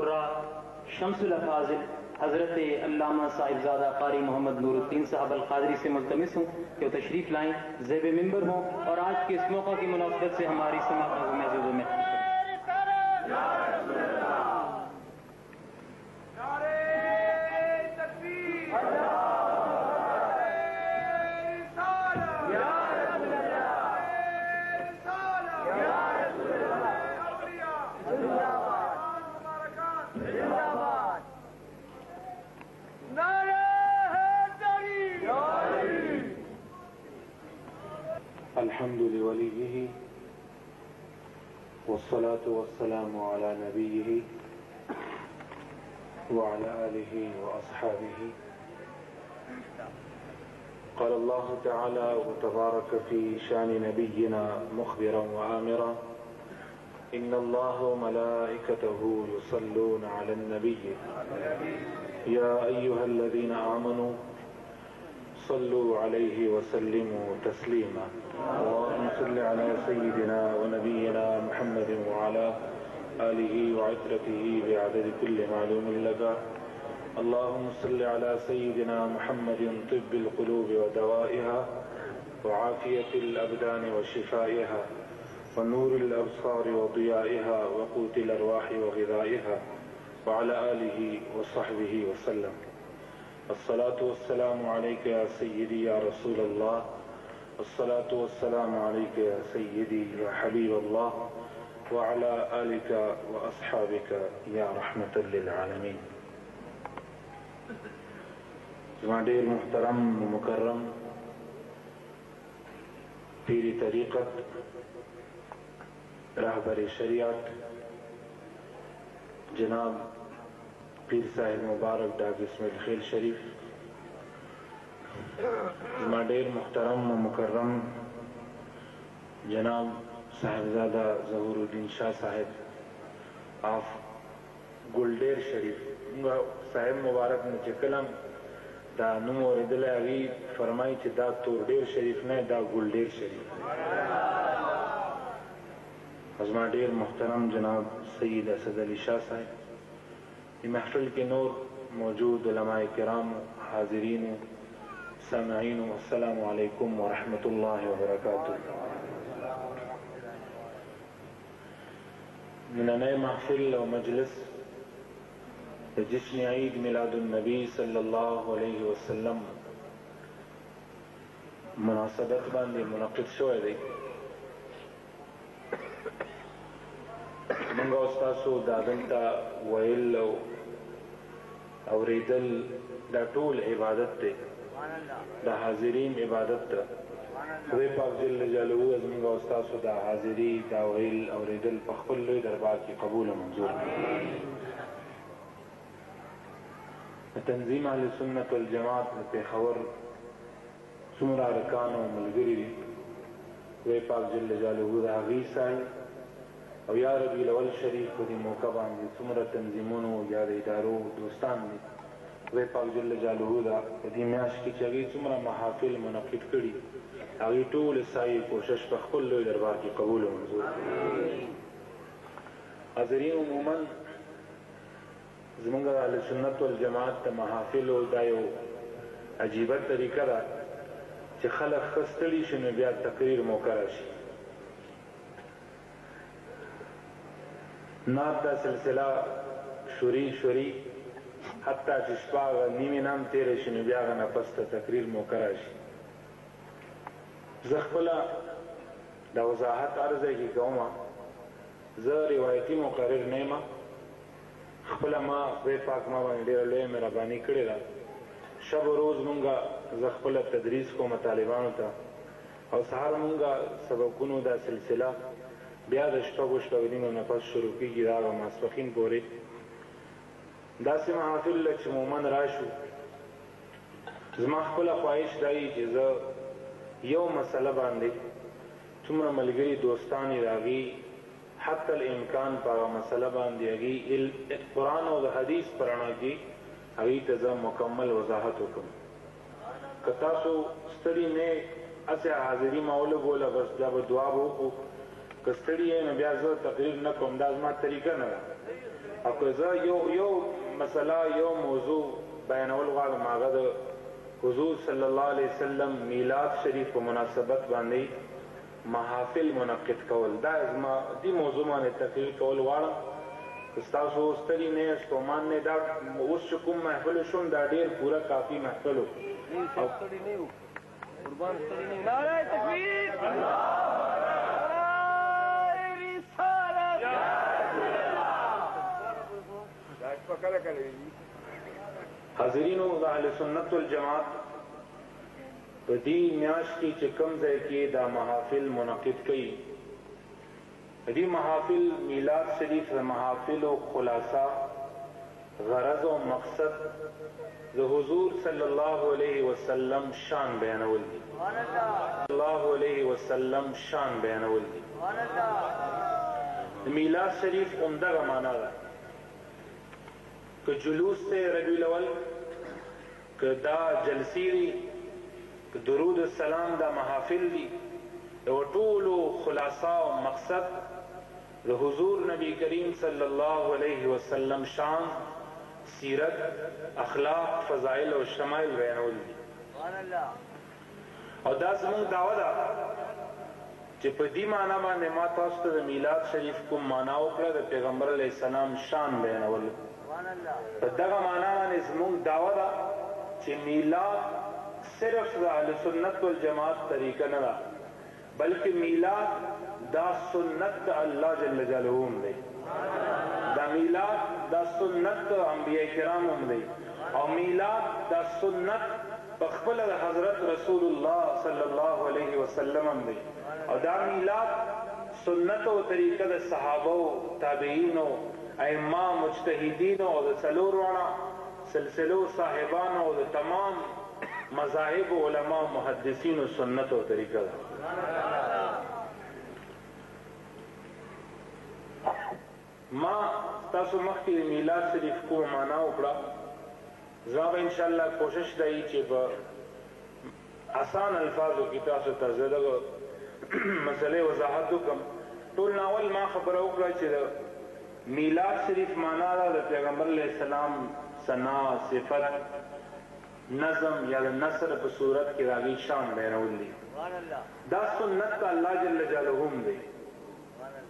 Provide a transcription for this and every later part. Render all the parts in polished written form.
कुर्रा शम्सुल अफाजिल हज़रत अल्लामा साहिबजादा कारी मोहम्मद नूरुद्दीन साहब अल क़ादरी से मुल्तमिस हूँ कि वो तशरीफ़ लाएँ, ज़ेब मिंबर हों और आज के इस मौका की मुनासबत से हमारी समाअत में महजूद में अल्हम्दुलिल्लाह वलिय्यिही वस्सलातु वस्सलामु अला नबिय्यिही व अला आलिही व अस्हाबिही। क़ाल अल्लाहु तआला व तबारक फ़ी शानि नबिय्यिना मुख़बिरन व आमिरन इन्नल्लाहा व मलाइकतहु युसल्लूना अलन नबिय्य या अय्युहल्लज़ीना आमनू सल्लु अलैहि व सल्लिमू तस्लीमा। अल्लाहुम्मा सल्लि अला सय्यिदिना व नबिय्यिना मुहम्मदिन व अला आलिहि व इत्रतिहि बिअददि कुल्लि मालूमिन लका। अल्लाहुम्मा सल्लि अला सय्यिदिना मुहम्मदिन तिब्बिल क़ुलूबि व दवाइहा व आफ़ियतिल अबदानि व शिफ़ाइहा व नूरिल अब्सारि व दियाइहा व क़ूतिल अरवाहि व ग़िज़ाइहा व अला आलिहि व सहबिहि व सल्लम। अस्सलातु वस्सलामु अलैका या सय्यदी या रसूल अल्लाह, अस्सलातु वस्सलामु अलैका या सय्यदी या हबीब अल्लाह व अला आलिका व अस्हाबिका या रहमतल लिल आलमीन। ज़मादेर मुहतरम मुकर्रम पीरी तरीक़त रहबर शरीयत जनाब पीर साहिब मुबारक डाग इस्माइल खैल शरीफ, ज़मादेर मुहतरम मुकर्रम जनाब साहिबजादा ज़हूरुद्दीन शाह साहिब ऑफ गुलडेर शरीफ साहिब मुबारक ने चकलम दा नुम और इदल अगी फरमाई च दा तोरडेर शरीफ ने दा गुलडेर शरीफ। ज़मादेर मुहतरम जनाब सैयद असद अली शाह साहिब, महफिल के नूर मौजूद उलमाए किराम, हाजिरीन सामईन, अस्सलामु अलैकुम व रहमतुल्लाहि व बरकातुहू। नए महफिल और मजलिस जिसने ईद मिलादुन नबी सल्लल्लाहु अलैहि वसल्लम मुनासबत बांधी मुनक़िद शोए दी मंगा उस्तासो दादंता वैल औरेदल दा टूल इबादत ते दा हाजिरीन इबादत ता खुदे पाक जल्ल जलालहू अज़मंगा उस्तासो दा हाजिरी दा वैल औरेदल पखपल लोई दरबार की कबूल मंजूर। तंजीम अहले सुन्नत वल जमात पेशावर सुमरा अरकान और मलगरी खुदे पाक जल्ल जलालहू दा गीसाई और या रबीउल अव्वल शरीफ को दी मौका बांधी सुमरा तंजीमों या इदारों दोस्तान ने वे पाक जल्ल जलालहू दा दी म्याश की चगी सुमरा महाफिल मुनक़िद करी आगे टूल साई कोशिश पखपल लोई दरबार की कबूल मंजूर। हाज़रीन उमूमन ज़मंगा अहले सुन्नत वल जमात ता महाफिल हो दायो अजीबा तरीका दा च खलक खस्तड़ी शुने बिया तकरीर मौका राशी नात दा सिलसिला शुरी शुरी हत्ता चिश्पाग नीमी नाम तेरे शुने बिया गना पस्ता तकरीर मौका राशी ज़ख़बला दा वज़ाहत अर्ज़ है कि कौमा ज़ रिवायती मुक़र्रिर नेमा खपला माँ वे पाक माँ बानी डेरा ले मेरा बानी कड़े ला शब रोज मुंगा ज़ख़बला तदरीस को मतालिबान था और सहार मुंगा सबकुनो दा सिलसिला ब्याद अशफाक दिनों नफस शुरू की गिराग मासफकीन पोरे दास महाफिल लक्ष मोमन राशु ज़मा खपला ख्वाहिश दाई ज यो मसला बांधे तुमरा मलगरी दोस्तानी रागी हत्तल इम्कान पागा मसला बांधेगी कुरान और हदीस पढ़ना की अभी तज़ा मुकम्मल वजाहत हुक्म कतासो स्टडी ने असे हाजिरी माउल बोला बस जब दुआ हो को कस्टडी है न ब्याज तकरीर न कमदाज मा तरीका न او که زه یو مسله یو موضوع بیانول غواړم هغه د حضور صلی الله علیه وسلم میلاد شریف په مناسبت باندې محافل منعقد کول دا زما دې موضوع باندې تقریر کول غواړم ستاسو ستړي نه ستومان نه دا اوس چې کوم محفل شوم دا ډېر پوره کافي محفل و ستړي نه و قربان ستړي نه نعره تکبیر حاضرینو د اهل سنت والجماعت په دې میاشت کې چې کوم ځای کې دا محافل منعقد کړي دې محافل میلاد شریف د محافل او خلاصہ غرض او مقصد د حضور صلی الله علیه وسلم شان بیانول دي صلی الله علیه وسلم شان بیانول دي میلاد شریف عمدہ معنا ده کہ جلوس سے ربیع الاول کہ دا جلسی دی کہ درود السلام دا محافل دی دا طول خلاصہ و مقصد دا حضور نبی کریم صلی اللہ علیہ وسلم شان سیرت اخلاق فضائل و شمائل بیانول دی اور دا زمون دعوی دا چې په دې معنا باندې ما تاسو ته د میلاد شریف کوم معنا وکړه د پیغمبر علیه السلام شان بیانول په دغه معنا باندې زموږ دعوه ده چې میلاد صرف د اهل سنت والجماعت طریقه نه ده بلکې میلاد دا سنت د الله جل جلاله هم دی دا میلاد دا سنت د انبیاء کرام هم دی او میلاد دا سنت په خپل د حضرت رسول الله صلی الله علیه وسلم هم دی او دا میلاد سنت او طریقه د صحابه او تابعین او ائمه مجتهدین او د څلور واړه سلسلو صاحبان او د تمام مذاهب علما محدثین او سنت او طریقه ده ما تاسو مخکې میلاد شریف کو معنا وکړه زه به ان شاء الله کوشش دی چې په آسان الفاظو کې تاسو ته زه دغه مسلې وضاحت وکړم ټول ناول ما خبره وکړه چې میلاد شریف معنا ده د پیغمبر علیه السلام ثنا صفت نظم یا د نثر په صورت کې راغی شان بیانول دي دا سنت د الله جل جلاله هم دی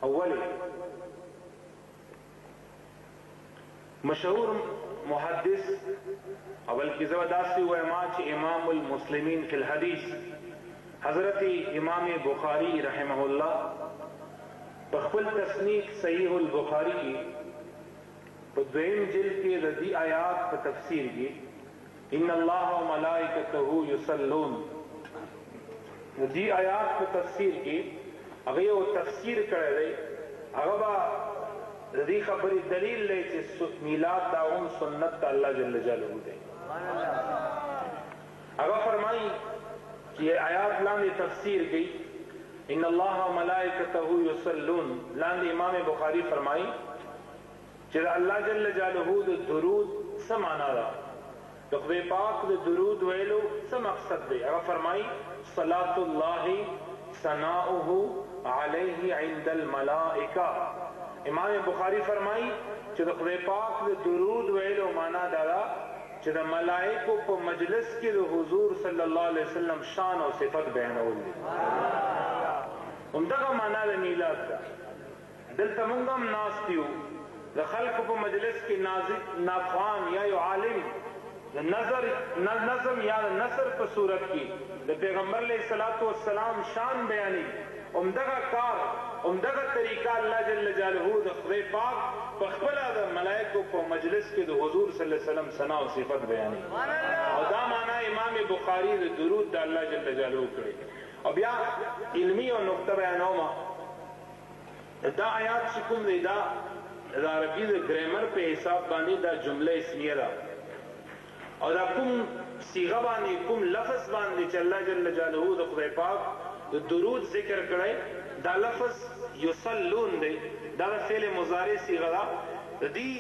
اولی مشهور محدث اول کی زبرداستی و امام امام المسلمین فی الحدیث حضرت امام بخاری رحمہ اللہ بخبل تصنیف صحیح البخاری کی دویم جلد کے رضی آیات پر تفسیر کی ان اللہ و ملائکتہ یصلون رضی آیات پر تفسیر کی اگر وہ تفسیر کرے رہے اگر رضی خبری دلیل لے کہ میلاد داؤن سنت اللہ جل جلالہ دے اگر فرمائی کہ یہ آیات لاندی تفسیر کی ان اللہ و ملائکتہ یصلون لاندی امام بخاری فرمائی کہ اللہ جل جلالہ درود سمانا دا خدای پاک د درود ویلو څه مقصد دی هغه فرمایي صلات الله ثناؤه علیه عند الملائکه امام بخاری فرمایي چې د خدای پاک د درود ویلو معنا دا ده چې د ملائکو په مجلس کې د حضور صلی الله علیه وسلم شان او صفت بیانول دي همدغه معنا د میلاد ده دلته موږ هم ناست یو د خلکو په مجلس کې ناخوان یا یو عالم نظم یا نثر په صورت کې د پیغمبر علیه الصلاۃ والسلام شان بیانې عمدغه کار عمدغه طریقہ الله جل جلاله د خدای پاک په خپل د ملائکو په مجلس کې د حضور صلی الله علیه وسلم ثنا او صفت بیانې او دا معنا امام بخاری د درود د الله جل جلاله کړی او بیا علمی او نقطه بیانوم دا آیات چې کوم دی دا عربی د ګرامر په حساب باندې دا جمله اسمیه ده او دا کوم صيغه باندې کوم لفظ باندې چې الله جل جلاله د خدای پاک د درود ذکر کړي دا لفظ یصلون دی دا فعل مضارع صيغه ده د دې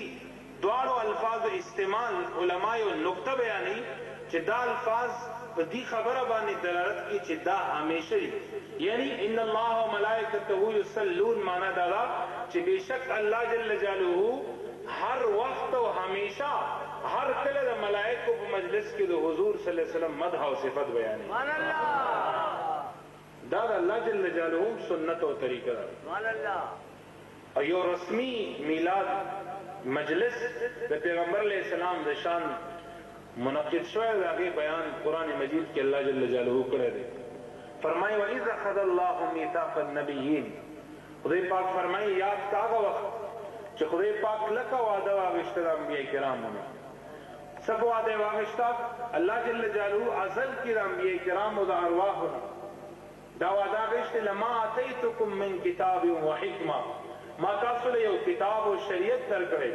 دواړو الفاظ استعمال علما یو نقطه بیانې چې دا الفاظ په دې خبره باندې دلالت کوي چې دا همیشه یعنی ان الله و ملائکته یصلون معنا دا چې بشک الله جل جلاله هر وخت او همیشه هر کله د ملائکو په مجلس کې د حضور صلی الله علیه وسلم مدح او صفت بیانوي. دا د الله جل جلاله سنت او طریقه ده. او یو رسمی میلاد مجلس د پیغمبر علیه السلام د شان منعقد شوی د هغې بیان قرآن مجید کې الله جل جلاله کړی دی. فرمایي وَإِذْ أَخَذَ اللَّهُ مِيثَاقَ النَّبِيِّينَ. خدای پاک فرمایي یاد کا هغه وخت چې خدای پاک کلکه وعده واخیسته د انبیاء کرامو نه. څه وعده واخیسته؟ الله جل جلاله ازل کې د انبیاء کرامو د ارواحو نه دا وعده واخیسته لما آتیتکم من کتاب وحکمه، ما تاسو له یو کتاب او شریعت درکړی.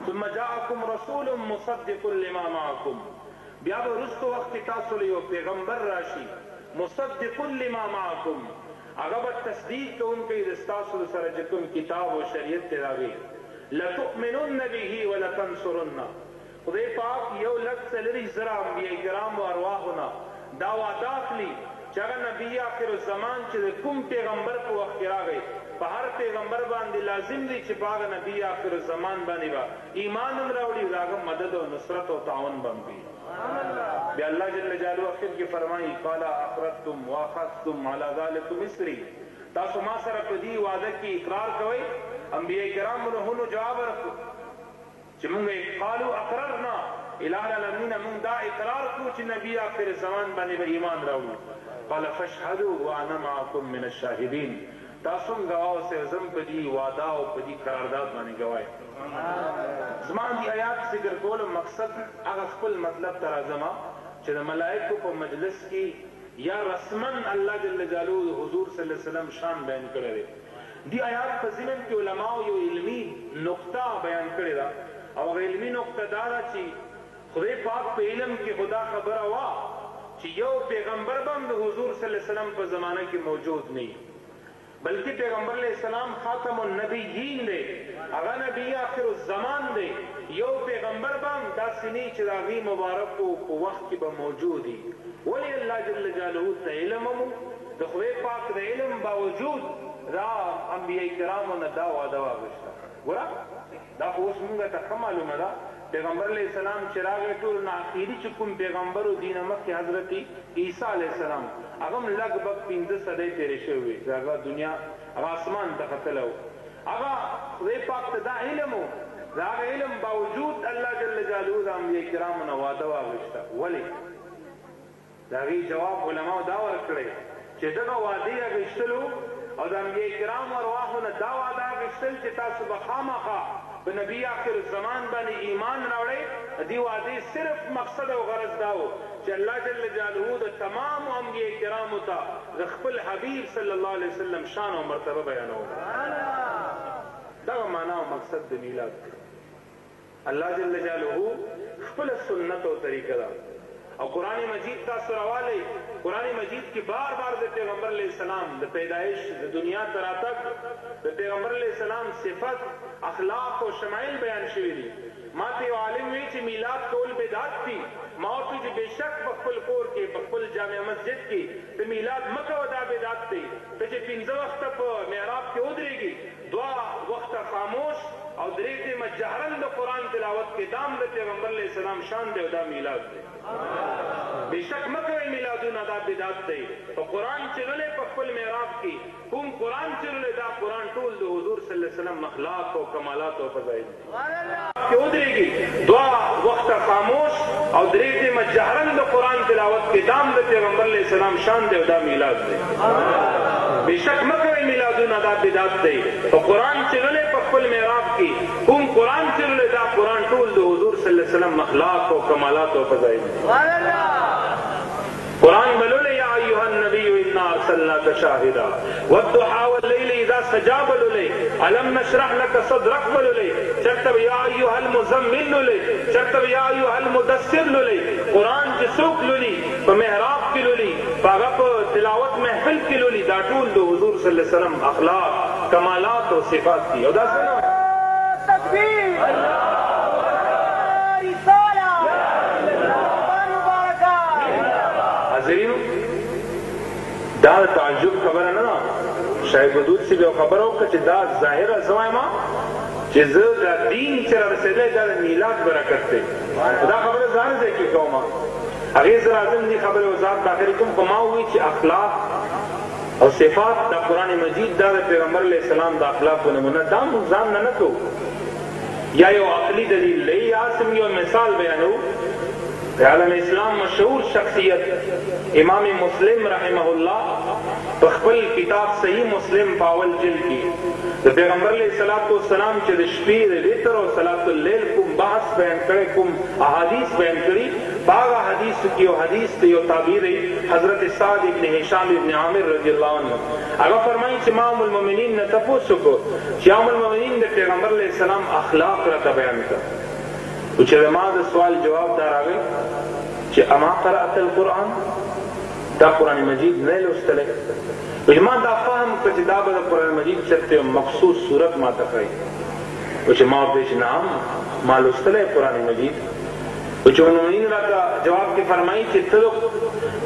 ثم جاءکم رسول مصدق لما معکم، بیا به وروسته وخت کې تاسو له یو پیغمبر راشي مصدق لما معکم، هغه به تصدیق کوونکی د ستاسو سره چې کوم کتاب او شریعت دی راغی. لتؤمنن به ولتنصرنه. خدای پاک یو لک څلوېښت زره انبیاء کرامو ارواحو نه دا وعده اخلي چې هغه نبي آخر الزمان چې د کوم پیغمبر په وخت کې راغی په هر پیغمبر باندې لازم دی چې په هغه نبي آخر الزمان باندې به ایمان هم راوړي، د هغه مدد او نصرت او تعاون به هم کوي. بیا الله جل جلاله اخر کې فرمایي قال اقررتم واخذتم على ذلكم مصري، تاسو ما سره په دې وعده کې اقرار کوئ. انبیاء کرامو له جواب ورکړو چې موږ قالوا اقررنا اله العالمین، موږ دا اقرار کوو چې نبی آخر زمان باندې به ایمان راوړو. قال فاشهدوا وانا معكم من الشاهدين، تاسو هم ګواه اوسئ، زه هم په دې وعده او په دې قرارداد باندې ګواه یم. زما دې آیات ذکر کولو مقصد هغه خپل مطلب ته راځم چې د ملائکو په مجلس کې یا رسما الله جل جلاله د حضور صلی الله علیه وسلم شان بیان کړی دی. دې آیات په ضمن کې علماو یو علمي نقطه بیان کړې ده، او هغه علمي نقطه دا ده چې خدای پاک په علم کې خدا خبره وه چې یو پیغمبر به هم د حضور صلی الله علیه وسلم په زمانه کې موجود نه وي، بلکې پیغمبر علیہ السلام خاتم النبیین دی، هغه نبی آخر الزمان دی. یو پیغمبر به هم داسې نه چې د هغې مبارکو په وخت کې به موجود وي. ولې الله جل جلاله ته علم هم د خدای پاک د علم باوجود دا انبیاء کرامو نه دا وعده واخیسته. ګوره دا خو اوس مونږ ته ښه معلومه ده پیغمبر علیہ السلام چې راغی ټول نه اخري چې کوم پیغمبر و دینه مخکې حضرت عیسی علیہ السلام هغه هم لږ بږ 15 صدۍ تېرې شوې وې چې هغه دنیا هغه اسمان ته ختلی و. هغه خدای پاک ته دا علم و، د هغه علم باوجود الله جل جلاله د انبیاء کرامو نه وعده واخیسته. ولې؟ د هغې جواب علماو دا ورکړی چې دغه وعدې اخیستلو او د انبیاء کرامو ارواحو نه دا وعده اخیستل چې تاسو به خامخا په نبی آخر الزمان باندې ایمان راوړئ، دې وعدې صرف مقصد او غرض دا و چې الله جل جلاله د تمامو انبیاء کرامو ته د خپل حبیب صلی الله علیه وسلم شان او مرتبه بیانول. دغه معنا او مقصد د میلاد دی. الله جل جلاله خپل سنت او طریقه ده او قرآن مجید تاسو راوالی. قرآن مجید کی بار بار د پیغمبر علیہ السلام د پیدائش د دنیا تر راتګ د پیغمبر علیہ السلام صفت اخلاق او شمائل بیان شوی دي. ما ته عالم وی چې میلاد کول بدعت دي، ما ورته چې بېشک په خپل کور کې په خپل جامع مسجد کې د میلاد مه کوه، دا بدعت دی. ته چې 15 وخته په محراب کې ودرېږي، 2 وخته خاموش او 3 ټیمه جهرن د قرآن تلاوت کې دام د پیغمبر علیہ السلام شان دی او دا میلاد دی. بېشک مه کوئ میلادونه، دا بدعت دی. په قرآن چللی په خپل محراب کې کوم قرآن چللی دا قرآن ټول د حضور صلی الله علیه وسلم اخلاق او کمالات او فضایل کې ودرېږي، 2 وخته خاموش او 3 ټیمه جهرن د قرآن تلاوت کې دام د پیغمبر علیہ السلام شان دی او دا میلاد دی. بېشک مه کوئ میلادونه، دا بدعت دی. په قرآن چللی په خپل محراب کې کوم قرآن چللی دا قرآن ټول د حضور صلی الله علیه وسلم اخلاق او کمالات او فضایل قرآن بلولے یا ایوہ النبی انا ارسلناک شاہدا والضحى واللیل اذا سجا بلولے علم نشرح لک صدرک بلولے چرتب یا ایوہ المزمل لولے چرتب یا ایوہ المدثر لولے. قرآن چی سوک لولی پا محراب کی لولی پاگا پا تلاوت محفل کی لولی دا ټول د حضور صلی اللہ علیہ وسلم اخلاق کمالات و صفات کی. او دا سنو تکبیر دا تعجب خبره نه ده. شاید بدود سی به خبره وکړه چې دا ظاهره زه وایم چې زه دا دین چې را رسېدلی دا د میلاد برکت دی. دا خبره ځان ځای کې کوم هغې زه راځم دې خبرې وضاحت داخلي کوم په ما ووایي چې اخلاق او صفات د قرآن مجید دا د پیغمبر علیه السلام د اخلاقو نمونه دا موږ ځان نه کوو یا یو عقلي دلیل دی یا سم یو مثال بیانو. د عالم اسلام مشهور شخصیت امام مسلم رحمه الله په خپل کتاب صحیح مسلم په اول جلد کې د پیغمبر علیه السلام چې د شپې د وتر او صلات اللیل کوم بحث بیان کړی کوم احادیث بیان کړي په هغه حدیثو کې یو حدیث دی یو تعبیر حضرت سعد ابن هشام ابن عامر رضی الله عنه هغه فرمایي چې ما ام المؤمنین نه تپوس وکړو چې ام المؤمنین د پیغمبر علیه السلام اخلاق راته بیان کړه. چې ما د سوال جواب دا راغی چې اما قرأت القرآن دا قرآن مجید نه لوستلی ما دا فهم کړه چې دا به د قرآن مجید چرته مخصوص صورت ما ته ښایي چې ما ورته چې نعم ما لوستلی قرآن مجید. چې المؤمنین راته جواب کې فرمایي چې ته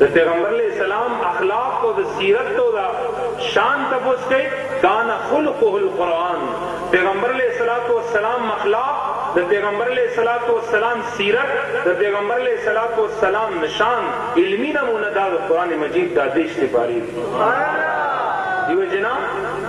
د پیغمبر علیه السلام اخلاق او د سیرت او د شان تپوس کوي کان خلقه القرآن پیغمبر علیه السلام اخلاق د پیغمبر علیه السلام سیرت د پیغمبر علیه السلام نشان علمی نمونه دا د قرآن مجید دا دیش ته پاری دیو جنا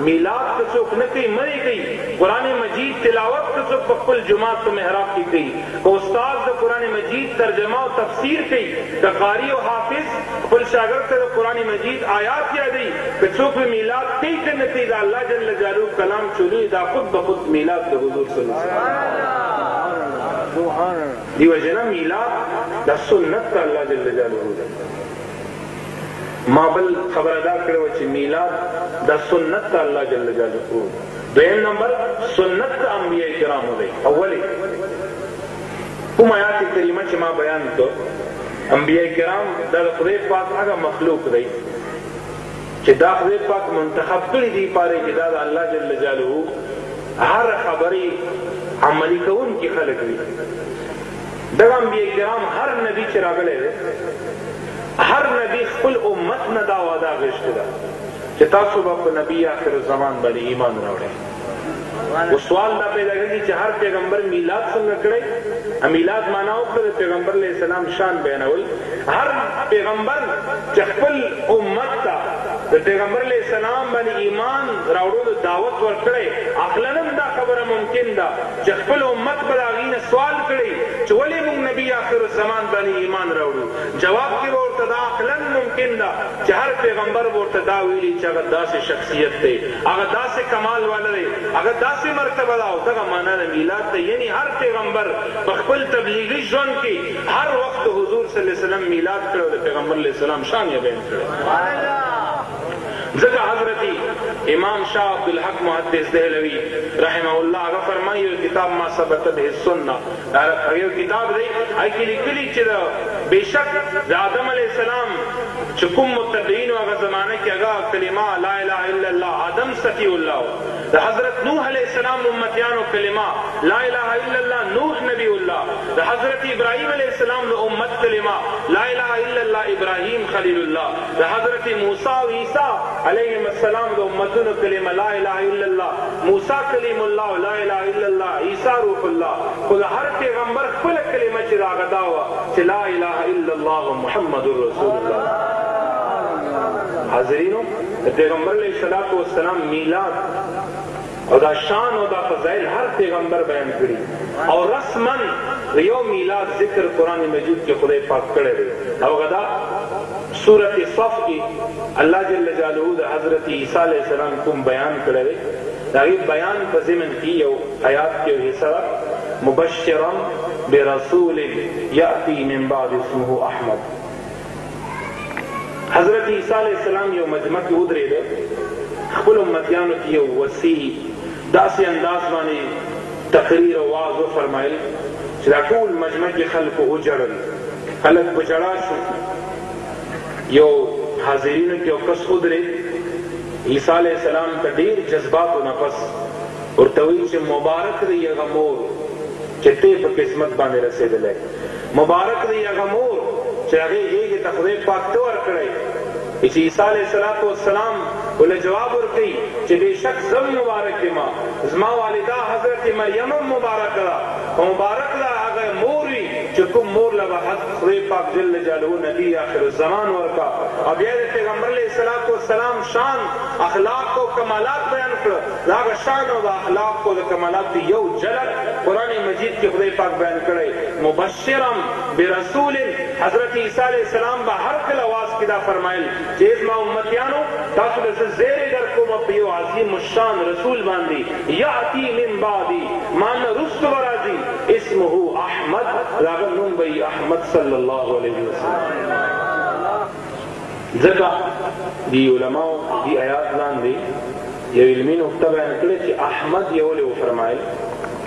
میلاد که څوک نه کوي مړی کوي قرآن مجید تلاوت که څوک په خپل جومات په محراب کې کوي که استاد د قرآن مجید ترجمه او تفسیر کوي که قاری او حافظ خپل شاګرد ته د قرآن مجید آیات یادوي که څوک په میلاد کوي که نه کوي د الله جل جلاله کلام چولي دا خود به خود میلاد د حضور صلی الله علیه وسلم دیو جنا میلاد دا سنت د الله جل جلاله ده. ما بل خبر ادا کړو چې میلاد دا سنت د الله جل جلاله. دویم نمبر سنت د انبیاء کرامو دی. اولی کوم آیات کریمه چې ما بیان کړ انبیاء کرام د خدای پاک هغه مخلوق دی چې دا خدای پاک منتخب کړي دي پاره چې دا د الله جل جلاله هر خبرې عملی کوونکي خلک دي. دغه انبیاء کرام هر نبی چې راغلی دی هر نبی خپل امت نه دا وعده غوښتې ده چې تاسو به په نبی آخر الزمان باندې ایمان راوړئ. و سوال دا پیدا کېږي چې هر پیغمبر میلاد څنګه کړی میلاد معنا وکړه د پیغمبر علیه السلام شان بیانول. هر پیغمبر چې خپل امت ته د پیغمبر علیه السلام باندې ایمان راوړلو دعوت ورکړی عقلاً دا خبره ممکن ده چې خپل امت به د هغې نه سوال کړی چې ولې موږ نبی آخر الزمان باندې ایمان راوړو. جواب کې به ورته دا عقلاً ممکن ده چې هر پیغمبر به ورته دا ویلي چې هغه داسې شخصیت دی هغه داسې کمال والا دی هغه داسې مرتبه ده او دغه معنا د میلاد دی. یعنی هر پیغمبر په خپل تبلیغي ژوند کې هر وخت حضور صلی الله علیه وسلم میلاد کړی او د پیغمبر علیه السلام شان یې بیان کړی. ځکه حضرت امام شاه عبدالحق محدث دهلوی رحمه الله هغه فرمایي یو کتاب ما ثبت به السنه یو کتاب دی هغې کې لیکلي چې بېشک د آدم علیه السلام چې کوم متبعینو هغه زمانه کې هغه کلمه لا اله الا الله آدم صفی الله د حضرت نوح علیه السلام امتیانو کلمه لا اله الا الله نوح نبی الله د حضرت ابراهیم علیه السلام د امت کلمه لا اله الا الله ابراهیم خلیل الله د حضرت موسی او عیسی علیهم السلام د امتونو کلمه لا اله الا الله موسی کلیم الله لا اله الا الله عیسی روح الله. خو د هر پیغمبر خپله کلمه چې هغه دا وه چې لا اله الا الله محمد رسول الله. حاضرینو د پیغمبر علیه السلام میلاد او دا شان او دا فضائل هر پیغمبر بیان کړي او رسما یو میلاد ذکر قرآن مجید کې خدای پاک کړی دی او غدا سورت صف کې الله جل جلاله د حضرت عیسی علیه السلام کوم بیان کړی دی د هغې بیان په ضمن کې یو آیات کې یو حصه مبشرا برسول یأتی من بعد اسمه احمد. حضرت عیسی علیہ السلام یو مجمع کې ودرېده خپل امتیانو کې یو وسیع داسې انداز باندې تقریر او وعظ وفرمایل چې دا ټول مجمع کې خلکو وجړل خلک په ژړا شو. یو حاضرینو کې یو کس ودرېد عیسی علیہ السلام ته ډېر جذباتو نه پس ورته وایي چې مبارک دی هغه مور چې ته په قسمت باندې رسېدلی مبارک دی هغه مور چې هغې غېږې ته خدای پاک ته ورکړی چې عیسی علیه السلام ول جواب ورکړي چې بېشک زم مبارک ما زما والده حضرت مریم مبارک ده او مبارک ده هغه مور وي چې کوم مور له به خدای پاک جل جلاله نبی آخر الزمان ورکا او بیا د پیغمبر علیه الصلاة والسلام شان اخلاق او کمالات بیان کړه د هغه شان او اخلاق او د کمالات یو جلد قرآن مجید کې خدای پاک بیان کړی مبشرا برسول حضرت عیسی علیہ السلام به هر کله آواز کې دا فرمایل چې زما امتیانو تاسو له زیری در کوم په یو عظیم الشان رسول باندې یاتی من بعدی مان رسل راځي اسمه احمد هغه نوم به احمد صلی الله علیه وسلم ځکه دی علماء دی آیات لاندې یو علمي نقطه بیان کړې چې احمد یو له فرمایل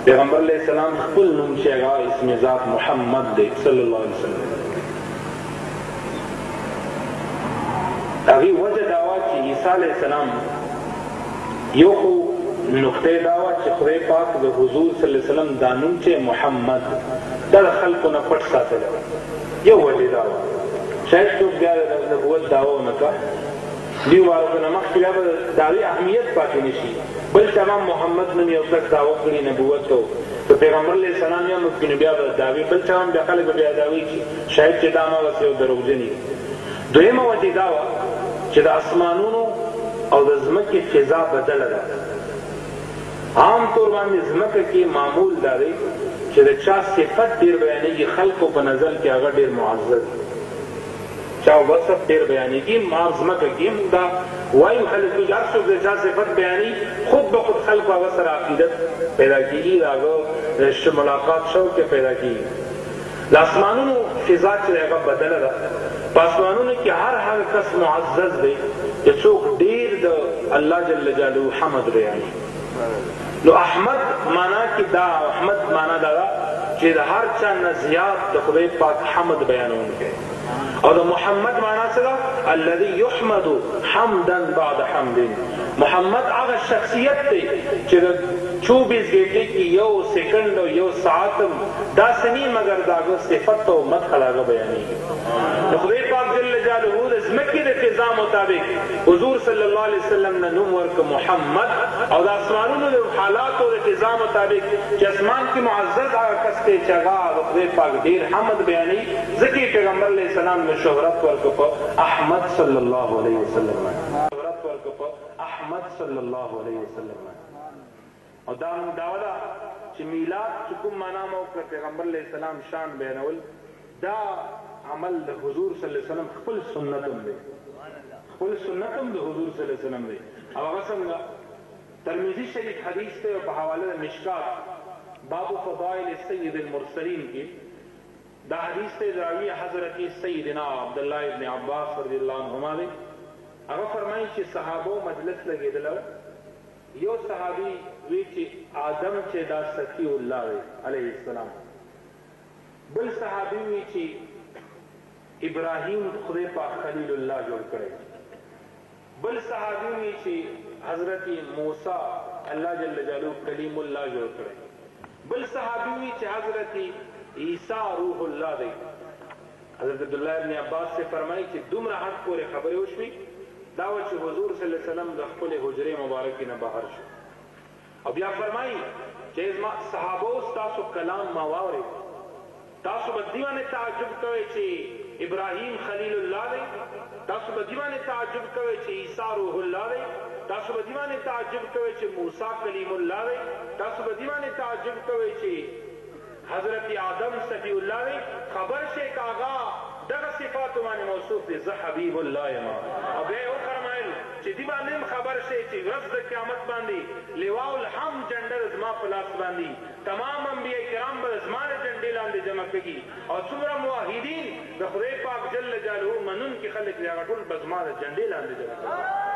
پیغمبر علیہ السلام خپل نوم چې هغه اسم ذات محمد دی صلی الله علیه وسلم هغې وجه دا وه چې عیسی علیه السلام یو خو نقطه دا وه چې خدای پاک د حضور صلی الله علیه وسلم دا نوم چې محمد دا د خلکو نه پټ ساتلی وه یو وجه دا وه شاید څوک بیا د نبوت دعوه ونه کړه دیو وارو نه مخکې بیا به د هغې اهمیت پاتې نه شي بل تمام محمد نوم یو کس دعوه کړي نبوت ته که پیغمبر علیه السلام یا ممکن بیا به دعوې بل تمام بیا خلک به بیا دعوې کړي شاید چې دا هماغسې یو دروغجن دویمه وجه دا وه چې د اسمانونو او د ځمکې فضا بدله ده عام طور باندې ځمکه کې معمول دا دی چې د چا صفت ډېر بیانېږي خلکو په نظر کې هغه ډېر معزز چا وصف ډېر بیانېږي ما ځمکه کې موږ دا وایو خلک چې هر څوک د چا صفت بیاني خود به خود خلکو هغه سره عقیدت پیدا کېږي د هغه ملاقات شوق پیدا کېږي د اسمانونو فضا چې هغه بدله ده په اسمانونو کې هر کس معزز دی چې څوک ډېر د الله جل جلاله حمد بیاني نو احمد معنا کې دا احمد معنا دا ده چې د هر چا نه زیات د خدای پاک حمد بیانونکی او د محمد معنا څه ده الذي يحمد حمدا بعد حمد محمد هغه شخصیت دی چې د 24 غنټې کې یو سیکنډ او یو ساعت داسې نه مګر د هغه صفت او مدح هغه بیانېږي د خدای پاک جل جلاله د ځمکې د فضا مطابق حضور صلی الله علیه وسلم نه نوم ورکړه محمد او د اسمانونو د حالاتو د فضا مطابق چې اسمان کې معزز هغه کس دی چې هغه د خدای پاک ډېر حمد بیانوي ځکه پیغمبر علیه السلام نه شهرت ورکړه په احمد صلی الله علیه وسلم شهرت ورکړه په احمد صلی الله علیه وسلم او دا داوله چې میلاد چې کوم معنا مو وکړه پیغمبر علیه السلام شان بیانول دا عمل د حضور صلی الله علیه وسلم خپل سنت هم دی خپل سنت هم د حضور صلی الله علیه وسلم دی او هغه څنګه ترمذي شریف حدیث ته په حواله د مشکات باب فضائل سید المرسلین کې دا حدیث ته راوی حضرت سیدنا عبدالله ابن عباس رضی الله عنهما دی هغه فرمایي چې صحابو مجلس لګېدلی یو صحابي وی چې آدم چې دا سفی الله دی علیه السلام بل صحابي وی چې ابراهیم خدای پاک خلیل الله جوړ کړی بل صحابي وی چې حضرت موسی الله جل جلاله کلیم الله جوړ کړی بل صحابي وی چې حضرت عیسی روح الله دی حضرت عبدالله ابن عباس سے فرمایي چې دومره حد پورې خبرې وشوي دا و چې حضور صلی الله علیه وسلم د خپلې حجرې مبارکې نه بهر شو او بیا فرمایي چې صحابو ستاسو کلام ما واورېد تاسو به دې باندې تعجب کوئ چې ابراهیم خلیل الله دی تاسو به دې باندې تعجب کوئ چې عیسی روح الله دی تاسو به دې باندې تعجب کوئ چې موسی کلیم الله دی تاسو به دې باندې تعجب کوئ چې حضرت آدم صفی الله دی خبر شئ کاغا دغه صفاتو باندې موصوف دي زه حبیب الله یم او بیا یې وفرمایل چې دې باندې خبر شئ چې ورځ د قیامت باندې لواء الحمد جنډه زما په لاس باندې تمام انبیاء کرام به زما د جنډې لاندې جمع کېږي او څومره موحدین د خدای پاک جل جلاله منونکي خلک دي هغه ټول به زما د جنډې لاندې جمع کېږي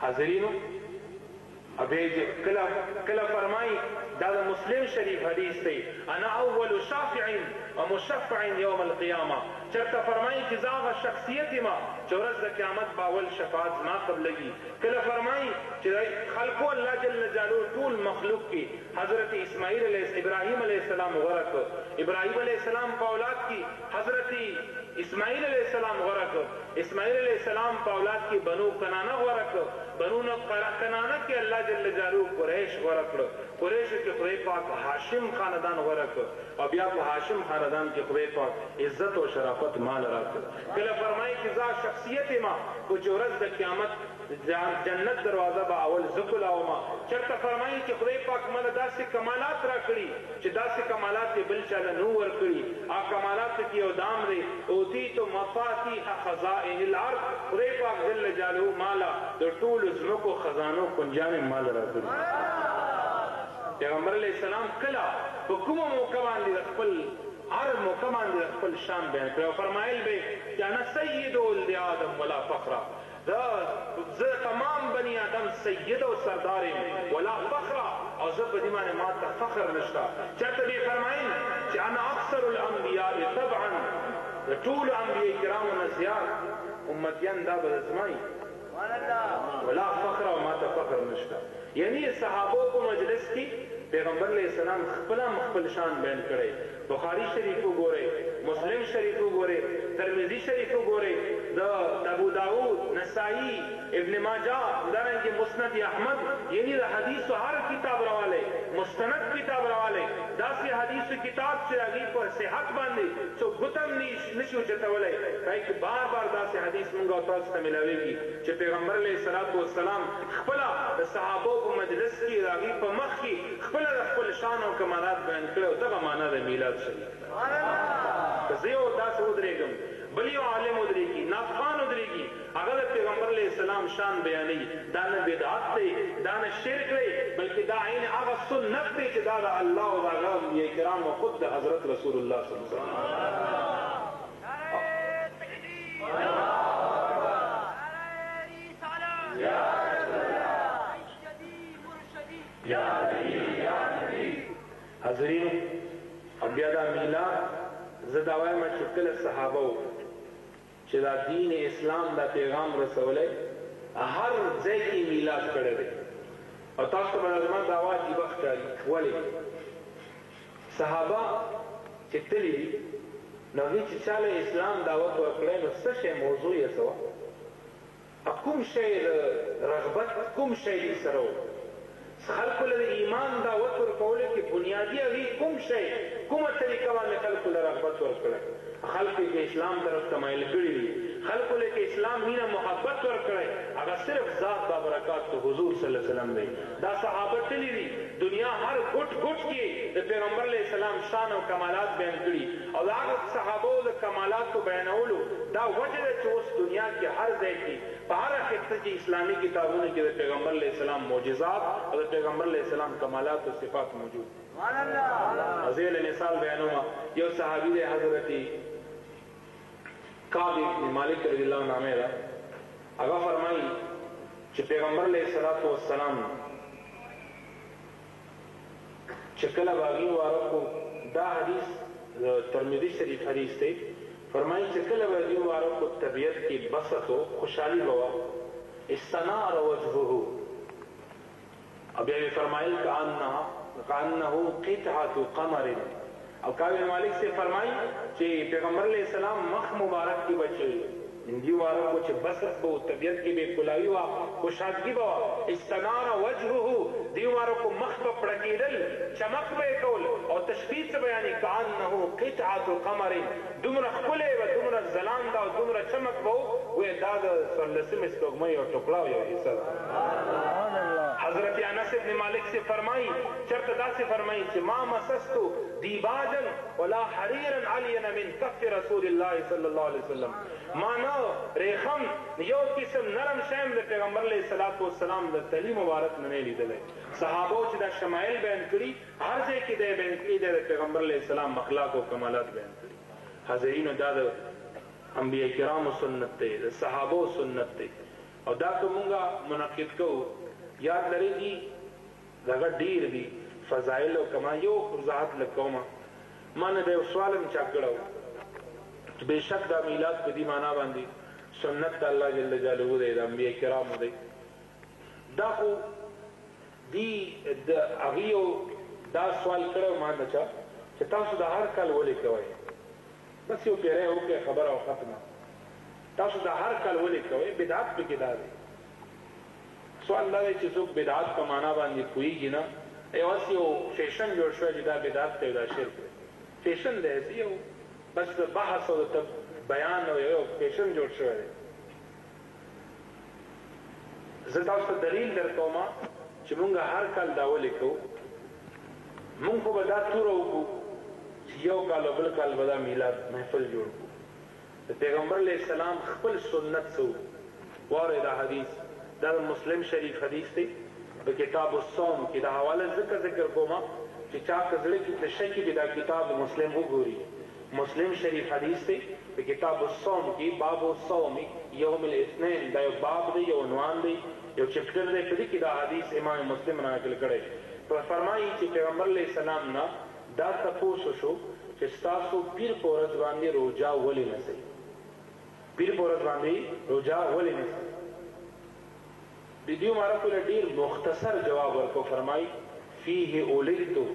حاضرینو کله فرمائی دا مسلم شریف حدیث دی انا اول شافع و مشفع یوم القیامه چرته فرمایي چې زه هغه شخصیت یم چې ورځ د قیامت به اول شفاعت زما قبلږي کله فرمایي چې خلقو الله جل جلاله ټول مخلوق کې حضرت ابراهیم علیه السلام غوره کړ ابراهیم علیه السلام په اولاد کې حضرت اسماعیل علیہ السلام غوره کړ اسماعیل علیہ السلام په اولاد کې بنو کنانه غوره کړ بنو کنانه کې الله جل جلاله قریش غوره کړ قریش کې خدای پاک هاشم خاندان غوره کړ او بیا په هاشم خاندان کې خدای پاک عزت او شرافت مال راکړ کله فرمایي چې ذا شخصیت ما کو چې ورځ د قیامت جنت دروازه به اول زکل اوما چرته فرمایي چې خدای پاک مله داسې کمالات راکړي چې داسې کمالات بل چاله نو ورکړي کمالات کې یو دام دی اوتیت مفاتیح خزائن الارض خدای پاک جل جلاله مالا د ټولو ځمکو خزانو کنجان مال راکړي پیغمبر علیه السلام کله په کومه موقع باندې خپل هر موقع باندې خپل شان بیان کړ او فرمایل به چې انا سید ولد آدم ولا فخر زه تمام بنی آدم سید او سردار ولا فخر او زه په دې باندې ما ته فخر نشته چرته به فرمایل چې انا اکثر الانبیاء طبعا ټول انبیاء کرام نه زیات امتیان دا به زمای ولا فخر او ما ته فخر نشته یعنی صحابو کو مجلس کی پیغمبر علیہ السلام خپل شان بیان کړي بخاری شریف وګورئ مسلم شریف وګورئ ترمذی شریف وګورئ د ابو داؤد نسائی ابن ماجه دارنګه مسند احمد یعنی د حدیث هر کتاب راواله مستند کتاب راواله داسې حدیث کتاب چې هغه په صحت باندې څو غتم نشو چتولای راځي بار بار داسې حدیث موږ تاسو ته ملاويږي چې پیغمبر علیه السلام خپل د صحابو په مجلس کې راغي په مخ کې خپل شان او کمالات بیان کړو دغه معنا د میلاد شریف زه یو داسې ودرېږم بل یو عالم ودرېږي نافخان ودرېږي هغه د پیغمبر علیه السلام شان بیانوي دا نه بدعت دی دا نه شرک دی بلکې دا عین هغه سنت دی چې دا د الله او د هغه انبیاء کرام او خود د حضرت رسول الله صلی الله علیه وسلم حضرین بیا دا میلاد زه دا وایم چې کله صحابه چې دا دین اسلام دا پیغام رسولی هر ځای کې میلاد کړی دی او تاسو به زما دا واجب ښکاري ولې صحابه چې تللي دي نو هغوی چې چاله اسلام دعوت ورکړی نو څه شی موضوع یې څه وه کوم شی رغبت کوم شی یې سره و خلقو له ایمان دعوت ورکولو کې بنیادي هغې کوم شی کومه طریقه باندې خلقو له رغبت ورکړی خلقو کې اسلام طرف ته مایل کړي دي خلقو له کې اسلام مینه محبت ورکړی هغه صرف ذات بابرکات تو حضور صلی الله علیه وسلم دی دا صحابه تللي دي دنیا هر ګوټ ګوټ کې د پیغمبر علیه السلام شان او کمالات بیان کړي او د هغه صحابو د کمالاتو بیانولو دا وجه ده چې اوس دنیا کې هر ځای کې په هره خطه کې اسلامي کتابونو کې د پیغمبر علیه السلام معجزات او د پیغمبر علیه السلام کمالات او صفات موجود زه له مثال بیانوم یو صحابي دی حضرت کعب بن مالک رضی الله عنه دا هغه فرمایي چې پیغمبر علیه السلام چې کله باغی وارکو دا حدیث ترمذی شریف حدیث دی فرمایي چې کله باغی وارکو طبیعت کې بسط و خوشحالی بوا استنار وجهه او بیا فرمایل کانه قطعه قمر او کعب مالک سے فرمائی چې پیغمبر علیہ السلام مخ مبارک کی بچی دیواروں کو چې بسط کو طبیعت کی بے کلاوی وا خوشادگی وا استنار وجهه دیواروں کو مخ په پړکیدل چمک به کول او تشبیه سے بیانی کانه قطعه قمر دومره خپله و دومره زلاندا او دومره چمک وو وې دا د سلسله سپوږمۍ او ټوکړه یو حصہ حضرت انس ابن مالک سے فرمائی چرته دا سے فرمائی چې ما مسستو دیباجا ولا حريرا علينا من كف رسول الله صلى الله عليه وسلم ما نو ریخم یو قسم نرم شیم د پیغمبر علیه السلام د تلی مبارک نه لیدلې صحابو چې دا شمایل بیان کړي هر ځای کې د بیان کړي د پیغمبر علیه السلام اخلاق او کمالات بیان کړي حاضرینو دا د انبیاء کرامو سنت دی د صحابو سنت دی او دا کومه منعقد کوو یاد لري دي دغه ډیر دي فضایل او کما یو وضاحت لکومه ما نه د سوالم چا کړو بېشک دا میلاد په دې معنا باندې سنت د الله جل جلاله دی، د انبیا کرامو دی. دا خو دی د هغې دا سوال کړی ما نه چا چې تاسو د هر کال ولې کوئ؟ بس یو پیری وکړئ خبره او ختمه. تاسو د هر کال ولې کوئ؟ بدعت پکې دا دی. سوال دا دی چې څوک بدعت په معنا باندې پوهېږي نه، یوازې یو فیشن جوړ شوی چې دا بدعت دی او دا شرک دی. فیشن دی یو بس بحث او بیان او یو فیشن جوړ شوی دی. زه تاسو ته دلیل درکوم چې مونږ هر کال دا ولې کوو. مونږ خو به دا توره وکړو چې یو کال او بل کال به دا میلاد محفل جوړ کړو. د پیغمبر علیه السلام خپل سنت څه وو؟ واورئ دا حدیث، دا د مسلم شریف حدیث دی په کتاب الصوم کې. دا حواله ذکر کوم چې چا که زړه کې څه شک وي دا کتاب مسلم وګوري. مسلم شریف حدیث دی په کتاب الصوم کې، باب الصوم یوم الاثنین. دا یو باب دی، یو عنوان دی، یو چپټر دی. په دې کې دا حدیث امام مسلم نقل کړی. فرمایي چې پیغمبر علیه السلام نه دا تپوس وشو چې ستاسو پیر په ورځ باندې روژه ولې نیسئ؟ پیر په ورځ باندې روژه ولې نیسئ؟ د دې مبارکو له ډېر مختصر جواب ورکړو. فرمایي فیه اولدتو،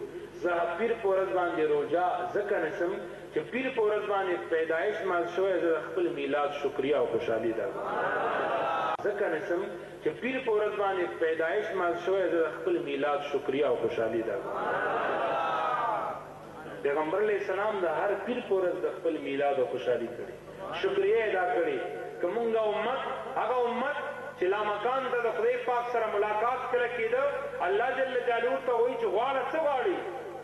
زه پیر په ورځ باندې روژه ځکه نیسم چې پیر په ورځ باندې پیدایش مال شوی، زه د خپل میلاد شکریه او خوشحالي ده. ځکه نیسم چې پیر په ورځ باندې پیدایش مال شوی، زه د خپل میلاد شکریه او خوشحالي ده. پیغمبر علیه السلام د هر پیر په ورځ د خپل میلاد او خوشحالي کړي، شکریه ادا کړي. که مونږ امت هغه امت چې لامکان ته د خدای پاک سره ملاقات کله کېده، الله جل جلاله ته وایي چې غواړه څه غواړي؟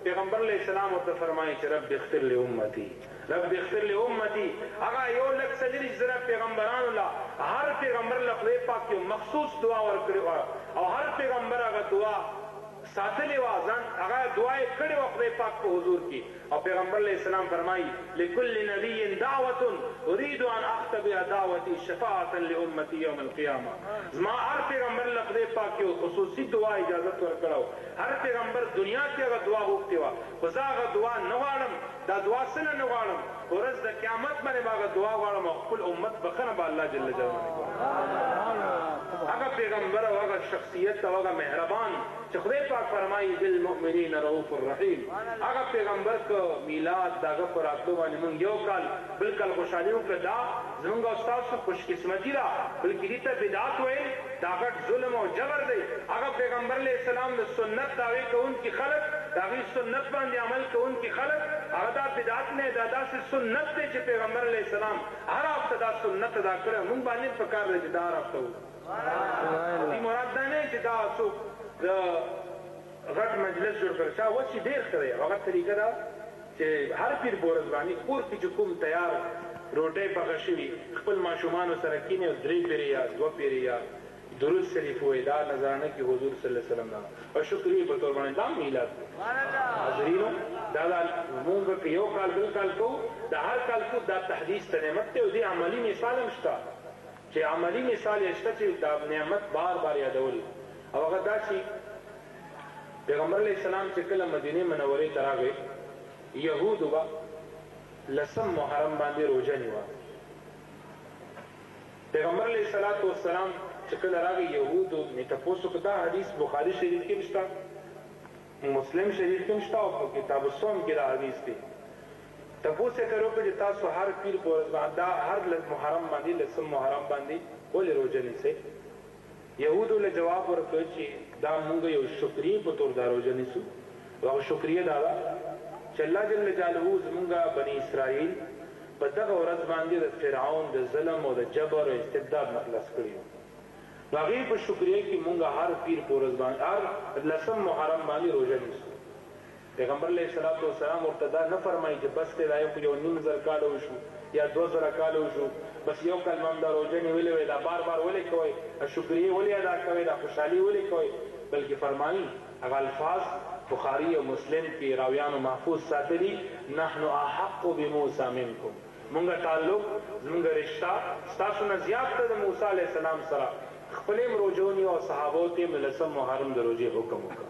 پیغمبر علیه السلام ورته فرمایي چې رب اغفر لامتی، رب اغفر لامتی. هغه 1,40,000 پیغمبرانو له هر پیغمبر له خدای پاک یو مخصوص دعا ورکړې وه او هر پیغمبر هغه دعا ساتلې وه، ځان هغه دعا یې کړې وه خدای پاک په حضور کې. او پیغمبر علیه السلام فرمایي لکل نبی دعوة اريد ان اختبئ دعوتي شفاعة لامتي یوم القیامه. زما هر پیغمبر له خدای پاک یو خصوصي دعا اجازت ورکړو. هر پیغمبر دنیا کې هغه دعا غوښتې وه، خو زه هغه دعا نه غواړم. دا دعا څنګه نه غواړم؟ ورځ د قیامت باندې به هغه دعا غواړم او خپل امت بخښنه به الله جل جلاله کوي. هغه پیغمبر او هغه شخصیت او هغه مهربان چې خدای پاک فرمایي بالمؤمنین رؤوف الرحیم. هغه پیغمبر که میلاد د هغه په راتلو باندې موږ یو کال بل کال خوشحالي وکړه، دا زموږ او ستاسو خوشقسمتي ده، بلکې دې ته بدعت ویل دا غټ ظلم او جبر دی. هغه پیغمبر علیه السلام د سنت دعوې کوونکي خلک، د هغې سنت باندې عمل کوونکي خلک، هغه دا بدعت نه، دا داسې سنت دی چې پیغمبر علیه السلام هر هفته دا سنت ادا کړی. موږ باندې پکار دی چې دا هر هفته وکړو. دې مراد دا نه چې دا څوک د غټ مجلس جوړ کړ. چا وچې ډېر ښه دی. هغه طریقه ده چې هر پیر په ورځ باندې کور کې چې کوم تیار روټۍ پخه شوي خپل ماشومانو سره کینې او 3 پیرې یا 2 پیرې یا درود شریف وایي، دا نذرانه کې حضور صلی الله علیه وسلم دا او شکریې په طور باندې دا میلاد دی. حاضرینو دا مونږ که یو کال بل کال کوو، دا هر کال کوو، دا تحدیث ته نعمت دی او دې عملي مثال هم شته چې عملي مثال یې شته چې دا نعمت بار بار یادول. او هغه دا چې پیغمبر علیه السلام چې کله مدینې منورې ته راغی، یهودو به 10 محرم باندې روژه نیوه. پیغمبر علیه السلام چې کله راغی یهودو مې تپوس وکړ. دا حدیث بخاري شریف کې هم شته، مسلم شریف کې هم شته او په کتاب الصوم کې دا حدیث دی. تپوس یې ترې وکړ چې تاسو هر پیر په ورځ باندې دا هر محرم باندې 10 محرم باندې ولې روژه نیسئ؟ یهودو له جواب ورکړ چې دا مونږ یو شکریې په طور دا روژه نیسو. هغه شکریه دا ده چې الله جل جلاله زمونږ بني اسرائیل په دغه ورځ باندې د فرعون د ظلم او د جبر او استبداد نه خلاص کړي وو. نو هغې په شکریه کې مونږ هر پیر په ورځ باندې هر 10 محرم باندې روژه نیسو. پیغمبر علیه السلام ورته دا نه فرمایي چې بس دی دا یو 9,000 کاله وشو یا 2,000 کاله وشو، بس یو کال هم دا روژه نیولې وی، دا بار بار ولې کوئ؟ شکریې ولې ادا کوئ؟ دا خوشحالي ولې کوئ؟ بلکې فرمایي هغه الفاظ بخاری او مسلم کې راویانو محفوظ ساتلي، نحن احق بموسی منکم. مونږ تعلق زمونږ رشته ستاسو نه زیات ده د موسی علیه السلام سره. خپلې روژو نیو او صحابو ته یې لسم محرم د روژې حکم وکړ.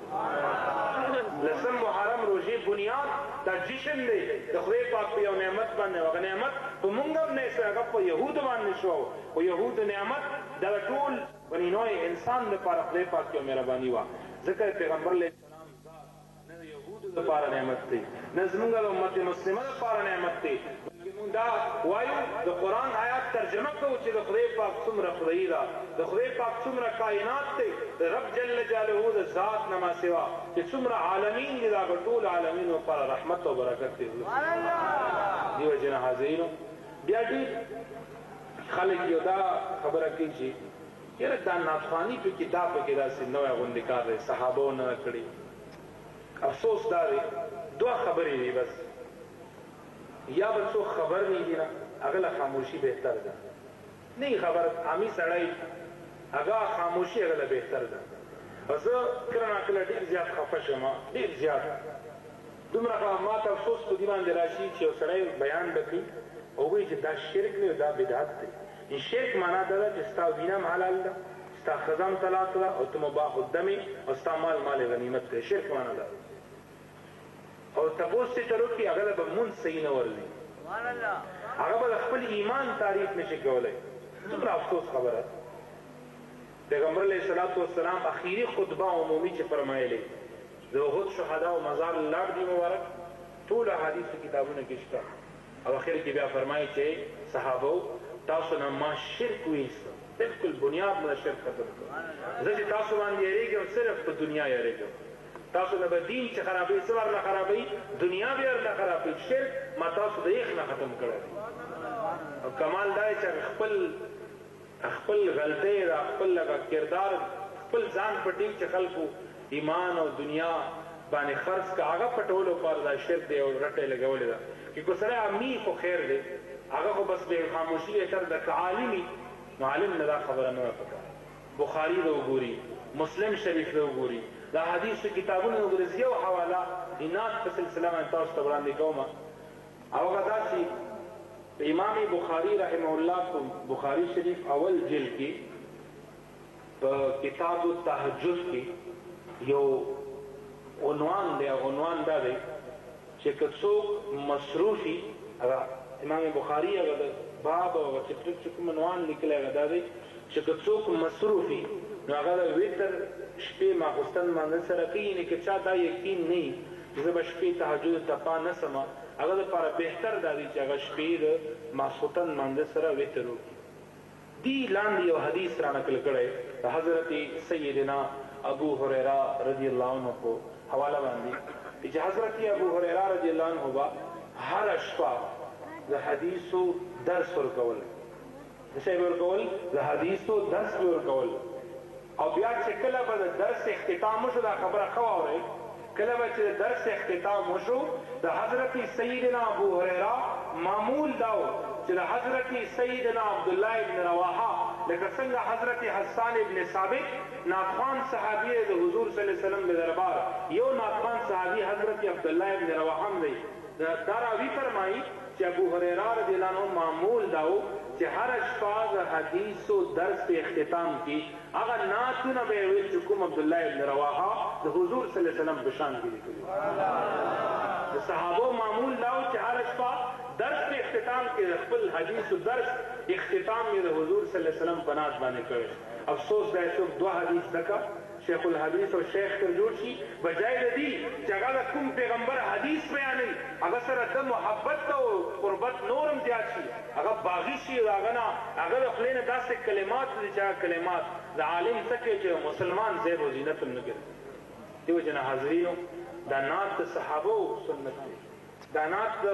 لسم محرم روژې بنیاد دا جشن دی د خدای پاک په یو نعمت باندې. هغه نعمت په موږ هم نه شو، هغه په یهودو باندې شو. خو یهودو نعمت دغه ټول بني نوع انسان لپاره خدای پاک یو مهرباني وه. ځکه پیغمبر علیه السلام ذات نه د یهودو لپاره نعمت دی، نه زموږ د امت مسلمه لپاره نعمت دی، بلکې موږ دا وایو د قرآن آیات ترجمه کوو چې د خدای پاک څومره خدایي ده، د خدای پاک څومره کائنات دی، د رب جل جلاله د ذات نه ما سوا چې څومره عالمین دي، د هغه ټول عالمینو لپاره رحمت او برکت دی. دې وجې نه حاضرینو بیا ډېر خلک یو دا خبره کوي چې یاره دا نافخواني په کتاب کې داسې نوی غوندې کار دی، صحابو نه کړی. افسوس دا دی دوه خبرې دي بس، یا به څوک خبر نه دي نه هغه له خاموشي بهتر ده، نه خبر عامي سړی هغه خاموشي هغه له بهتر ده. او زه کله ناکله ډېر زیات خفه شم، ډېر زیات دومره ما ته افسوس په دې باندې راشي چې یو سړی بیان وکړي او وایي چې دا شرک دی او دا بدعت دی. شرک معنا دا ده چې ستا وینه هم حلال ده، ستا ښځه هم طلاق ده او ته مباح الدم او ستا مال غنیمت دی. شرک معنا ده. او تپوس چې تر وکړي هغه به مونځ صحیح نه ورځي، هغه به د خپل ایمان تعریف نشي کولی. دومره افسوس خبره. پیغمبر علیه الصلاة والسلام اخیری خطبه عمومي چې فرمایلې د احد شهدا او مزار الله دی مبارک ټول احادیثو کتابونو کې شته. او اخر کې بیا فرمایي چې صحابو تاسو نه ما شرک ویسته، بالکل بنیاد نه شرک ختم کړ. زه چې تاسو باندې یېرېږم صرف په دنیا یېرېږم، تاسو نه به دین چې خرابوي څه ورله خرابوي، دنیا بیا ورله خرابوي. شرک ما تاسو د یخ نه ختم کړی. او کمال دا چې خپل غلطۍ دا خپل لکه کردار خپل ځان پټي چې خلکو ایمان او دنیا باندې خرڅ کا هغه پټولو پر دا شرک دی او رټې لګولې ده. که کو سره امي خو خیر دی، هغه خو بس به خاموشي تر د عالمي معلم نه دا خبره نه پکار. بخاری دا وګوري، مسلم شریف دا وګوري، دا حدیث کتابونه وګوري. یو حواله اینات په سلسله باندې تاسو ته وړاندې کوم. هغه داسې امام بخاری رحمه الله کو بخاری شریف اول جلد کې په کتاب التهجد کې یو عنوان دی. عنوان دا دی چې که څوک مصروفي، هغه امام بخاری هغه باب او چې کوم عنوان لیکلی هغه دا دی چې که څوک مصروفي نو هغه د وتر شپې ماخوستن مانځه سره کوي. یعنې که چا دا یقین نه وي چې زه به شپې تهجد ته پا نه سمه، هغه دپاره بهتر دا دی چې هغه شپې د ماخوستن مانځه سره وتر وکړي. دې لاندې یو حدیث را نقل کړی د حضرت سیدنا ابو هریره رضی الله عنه په حواله باندې چې حضرت ابو هریره رضی الله عنه به هره شپه د حدیثو درس ورکول، د څه ورکول؟ د حدیثو درس ورکول. او بیا چې کله به د درس اختتام وشو، دا خبره ښه واورئ، کله به چې د درس اختتام وشو د حضرت سیدنا ابو هریره معمول دا و چې د حضرت سیدنا عبدالله ابن رواحه لکه څنګه حضرت حسان ابن ثابت ناتخوان صحابی د حضور صلی الله علیه وسلم د دربار یو ناتخوان صحابی حضرت عبدالله ابن رواحه دی. دا راوي فرمایي چې ابو هریره رضی الله عنه معمول دا و چې هر شپه د حدیثو درس په اختتام کې هغه نعتونه به یې ویل چې کوم عبدالله ابن رواحه د حضور صلی الله علیه وسلم په شان کې لیکلي. د صحابو معمول دا و چې هر شپه درس په اختتام کې د خپل حدیثو درس اختتام یې د حضور صلی الله علیه وسلم په نعت باندې کړی. افسوس دا څوک دوه حدیث دکه شیخ الحدیث او شیخ تر جوړ شي، بجای د دې چې هغه د کوم پیغمبر حدیث بیانوي هغه سره د محبت او قربت نورم زیات شي، هغه باغي شي، هغه نه هغه د خولې نه داسې کلمات دي چې هغه کلمات د عالم څه کوي چې مسلمان زیب و زینت هم نه ګرځي. دې وجې نه حاضرینو دا نعت د صحابو سنت دی، دا نعت د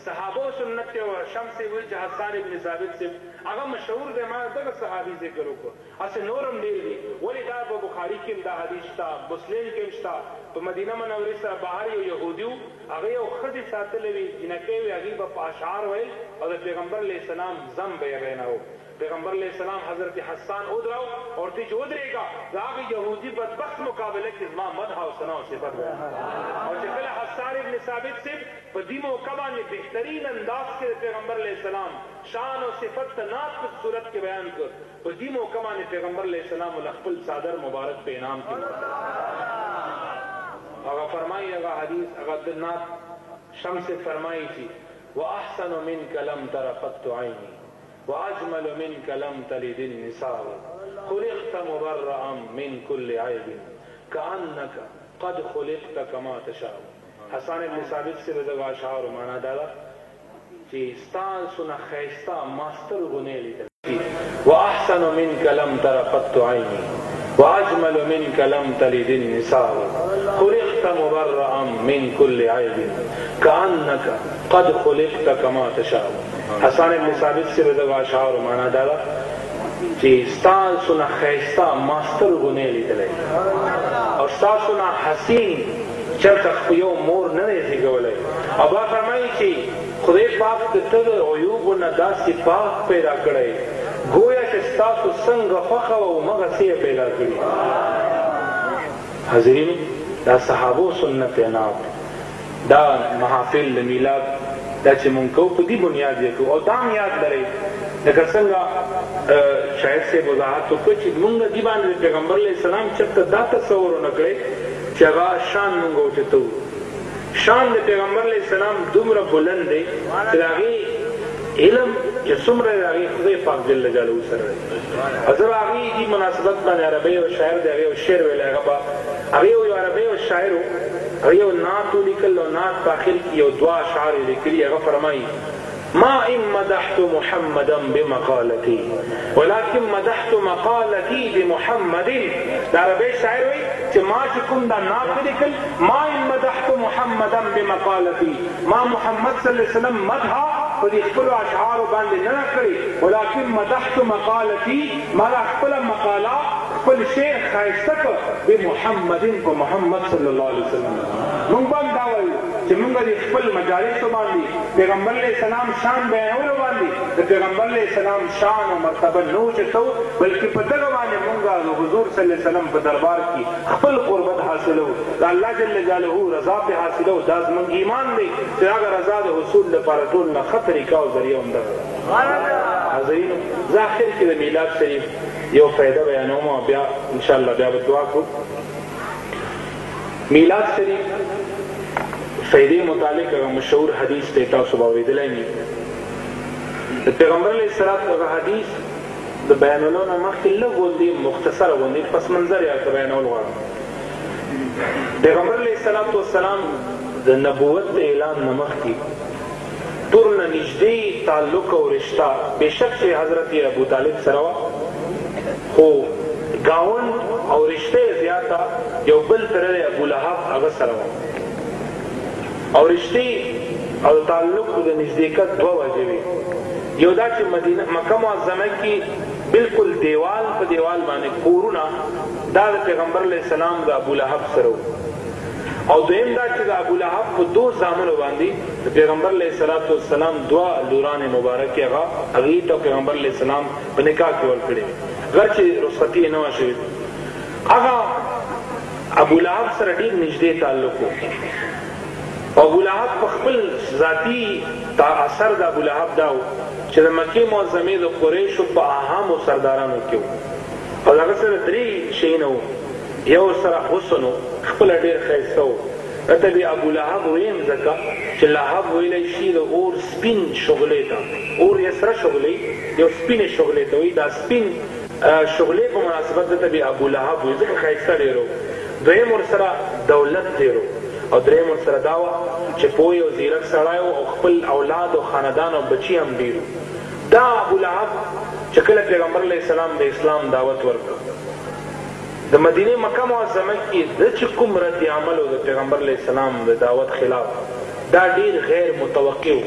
صحابو سنت دی. او شمس ویل چې حسان ابن ثابت صاحب هغه مشهور دی، ما دغه صحابي ذکر وکړو، هسې نور هم ډېر دي. ولې دا په بخاري کې هم دا حدیث شته، مسلم کې هم شته. په مدینه منورې سره بهر یو یهودي و، هغه یو ښځې ساتلې وي، جنکۍ وې، هغې به په اشعار ویل او د پیغمبر علیه السلام ذم به یې بیانوه. پیغمبر علیہ السلام حضرت حسان ادراؤ اور تیج ادرے گا راگی یہودی بدبخت مقابلے کی زما مدح و ثنا و صفت اور چکل حسان ابن ثابت سے قدیم و کبان بہترین انداز کے پیغمبر علیہ السلام شان و صفت نات کی صورت کے بیان کر قدیم و کبان پیغمبر علیہ السلام الاخفل صادر مبارک پہ انعام کی اگر فرمائی اگر حدیث اگر دنات شمس فرمائی تھی وَأَحْسَنُ مِنْكَ لَمْ تَرَ قَطُّ عَيْنِي وَأَجْمَلُ مِنْكَ لَمْ تَلِدِ النِّسَاءُ خُلِقْتَ مُبَرَّأً مِنْ كُلِّ عَيْبٍ كَأَنَّكَ قَدْ خُلِقْتَ كَمَا تَشَاءُ حسان ابن ثابت سے بدگا اشعار مانا ڈالا کہ ستان سنا خیستا ماستر گنے لیتا وَأَحْسَنُ مِنْكَ لَمْ تَرَ قَطُّ عَيْنِي وَأَجْمَلُ مِنْكَ لَمْ تَلِدِ النِّسَاءُ خُلِقْتَ مُبَرَّأً مِنْ كُلِّ عَيْبٍ كَأَنَّكَ قَدْ خُلِقْتَ كَمَا تَشَاءُ حسان ابن ثابت سے بدگا اشعار مانا ڈالا کہ ستان سنا خیستا ماستر گنے لیتا اور ستا سنا حسین چرته یو مور نه دی زیږولی او با فرمایي چې خدای پاک د ته د عیوبو نه داسې پاک پیدا کړی گویا چې ستاسو څنګه خوښه وه همغسې یې پیدا کړي حاضرینو دا صحابو سنت عناب دا محافل د میلاد دا چې مونږ کوو په دې بنیاد یې کوو او دا هم یاد لرئ لکه څنګه شاید صاحب وضاحت وکړو چې مونږ دې باندې د پیغمبر علیه السلام چېرته دا تصور ونه کړی چې هغه شان مونږ اوچته وو شان د پیغمبر علیه السلام دومره بلند دی چې د هغې علم چې څومره د هغې خدای پاک جل جلاله سره دی او زه به هغې دې مناسبت باندې عربۍ او شاعر دی هغې یو شعر ویلی هغه به هغې یو عربۍ او شاعر و هغې یو نعت ولیکل او نعت په آخر کې یو دوه اشعار یې لیکلي هغه فرمایي ما إن مدحت محمدا بمقالتي ولكن مدحت مقالتي بمحمد دا عربی شاعر وی چې ما چې کوم دا نعت لیکل ما إن مدحت محمدا بمقالتي ما محمد صلی الله علیه وسلم مدح په دې خپلو اشعارو باندې نه کړی ولكن مدحت مقالتي ما دا خپله مقاله خپل شعر ښایسته کړ بمحمد په محمد صلی الله علیه وسلم موږ باندې دا وایو چې موږ د خپل مجالسو باندې پیغمبر علیه السلام شان بیانولو باندې د پیغمبر علیه السلام شان او مرتبه نه اوچتو بلکې په دغه باندې موږ د حضور صلی الله علیه وسلم په دربار کې خپل قربت حاصلو د الله جل جلاله رضا پې حاصلو دا زموږ ایمان دی چې هغه رضا د حصول لپاره ټول نه ښه طریقه او ذریعه همدغه حاضرینو زه آخر کې د میلاد شریف یو فایده بیانوم او بیا انشاءالله بیا به دعا کړو میلاد شریف فائدې متعلق هغه مشهور حدیث دی تاسو به اورېدلی وي د پیغمبر علیه السلام هغه حدیث د بیانولو نه مخکې لږ غوندې مختصره غوندې پس منظر یې ورته بیانول غواړم پیغمبر علیه السلام والسلام د نبوت د اعلان نه مخکې دورنه نږدې تعلق او رشته بېشک چې حضرت ابو طالب سره وه خو ګاونډ او رشته یې زیاته یو بل تره دی ابولهب هغه سره وه او رشتې او تعلق د نزدېکت دوه وجې وي یو دا چې مکه معظمه کې بالکل دیوال په دیوال باندې کورونه دا د پیغمبر علیه السلام د ابولهب سره و او دویم دا چې د ابولهب په دو زامنو باندې د پیغمبر علیه السلام دوه لوران مبارکې هغه هغې ته پیغمبر علیه السلام په نکاح کې ورکړې وې غر چې رخصتي یې نه وه شوې هغه ابولهب سره ډېر نږدې تعلق و او ابولهب په خپل ذاتي اثر د ابولهب دا و چې د مکې معظمې د قریشو په اهمو سردارانو کې و او هغه سره درې شیونه و یو سره حسن و خپله ډېر ښایسته و راته د ابولهب ویم ځکه چې لهب ویلی شي د اور سپین شغلې ته اور یې سره شغلې یو سپینې شغلې ته وایي دا سپین شغلې په مناسبت دته د ابولهب وایي ځکه ښایسته ډېر و دویم ورسره دولت ډېر و او دریم ورسره دا وه چې پوه او زیرک سړی او خپل اولاد او خاندان او بچي هم ډېر دا ابولهب چې کله پیغمبر علیه السلام د اسلام دعوت ورکړ د مدینې مکه معظمه کې د چې کوم رد عمل و د پیغمبر علیه السلام د دعوت خلاف دا ډېر غیر متوقع و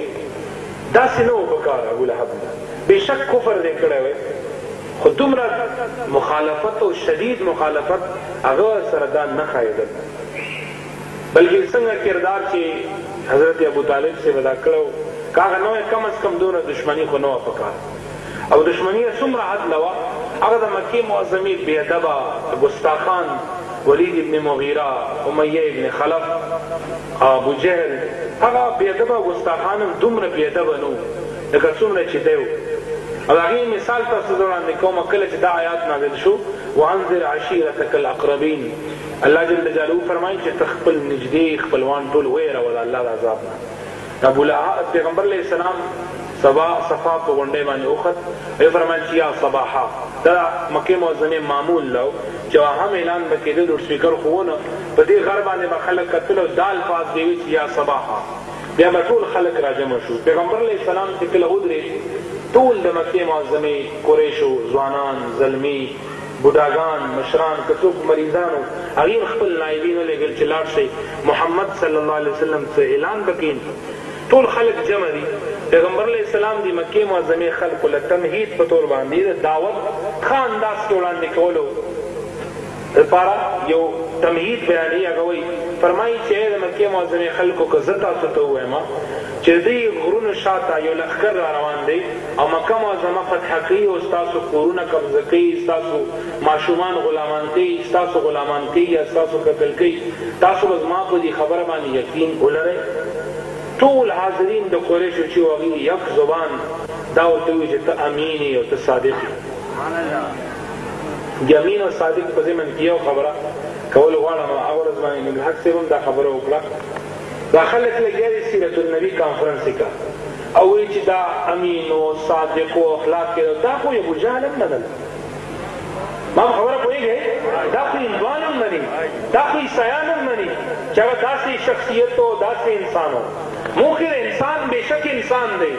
داسې نه و پکار ابولهب بېشک کفر دی کړی وی خو دومره مخالفت او شدید مخالفت هغه سره دا نه ښایېدل بلکې څنګه کردار چې حضرت ابو طالب سے ودا کړو که هغه نه وی کم از کم دونه دشمني خو نه وه پکار او دشمنی څومره حد لوا هغه د مکې معظمې بې ادبه ګستاخان ولید ابن مغیره امیه ابن خلف ابو جهل هغه بې ادبه ګستاخان هم دومره بې ادبه نو لکه څومره چې دی او هغې مثال تاسو وړاندې کوم کله چې دا آیات نازل شو وانذر عشیرتک الاقربین الله جل جلاله فرمایي چې ته خپل نږدې خپلوان ټول ویروه د الله د عذاب نه ابو لهب پیغمبر علیه السلام صفا په غونډۍ باندې وخت ویې فرمایل چې یا صباحا دا مکې معظمې معمول لو چې هم اعلان به کېده لوډ سپیکر خو ونه په دې غر باندې به خلک کتل او دا الفاظ به وي چې یا صباحا بیا به ټول خلک راجمع شو پیغمبر علیه السلام چې کله ودرېد ټول د مکې معظمې قریشو ځوانان زلمي بوډاګان مشران که څوک مریضانو هغې خپل نایبین ولېږل چې لاړ شئ محمد صلی الله علیه وسلم څه اعلان وکړي ټول خلک جمع دي پیغمبر علیه السلام د مکې معظمې خلکو له تمهید په طور باندې د دعوت ښه انداز کې وړاندې کولو لپاره یو تمهید بیانوي هغه وایي فرمایي چې د مکې معظمې خلکو که زه تاسو ته ووایم چې دوی غرونو شاته یو لښکر را روان دی او مکه معظمه فتح کوي او ستاسو کورونه قبضه کوي ستاسو ماشومان غلامان کوي ستاسو غلامان کوي یا ستاسو قتل کوي تاسو به زما په دې خبره باندې یقین ولرئ ټول حاضرین د قریشو چې هغوی یک زبان دا ورته وایي چې ته امین یې او ته صادق یې د امین او صادق په ضمن کې یو خبره کول غواړم هغه ورځ باندې نبي حق صاحب هم دا خبره وکړه دا خلک لګیا دي سیرت النبي کانفرنس کا او وایي چې دا امین او صادق او اخلاق کې دا خو ابو جهل هم نه ده ما خبره پوهېږئ دا خو هندوان هم مني دا خو عیسایان هم مني چې هغه داسې شخصیت او داسې انسان و مونږ انسان بېشک انسان دی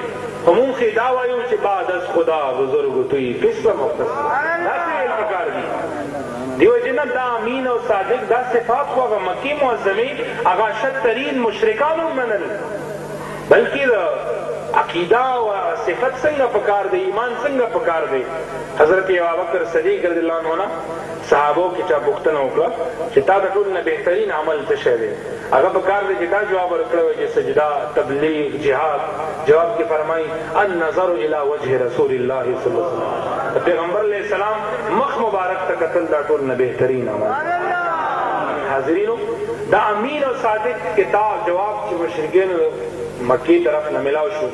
خو مونږ دا وایو چې بعد از خدا بزرگ توی قسم مختصر داسې ویل پکار دي دیو جنه دا امین او صادق دا صفات خو هغه مکې معظمې هغه شدترین مشرکان هم منل بلکې عقیده او صفت څنګه پکار دی ایمان څنګه پکار دی حضرت ابوبکر صدیق رضی الله عنه صحابو کې چا پوښتنه وکړه چې تا د ټول نه بهترین عمل څه شی دی هغه پکار دی چې دا جواب ورکړی چې سجده تبلیغ جهاد جواب کې فرمایي النظر الى وجه رسول الله صلی الله علیه وسلم پیغمبر علیه السلام مخ مبارک ته کتل دا ټول نه بهترین عمل حاضرینو دا امین او صادق کتاب جواب چې مشرکینو مکی طرف نه ملاو شو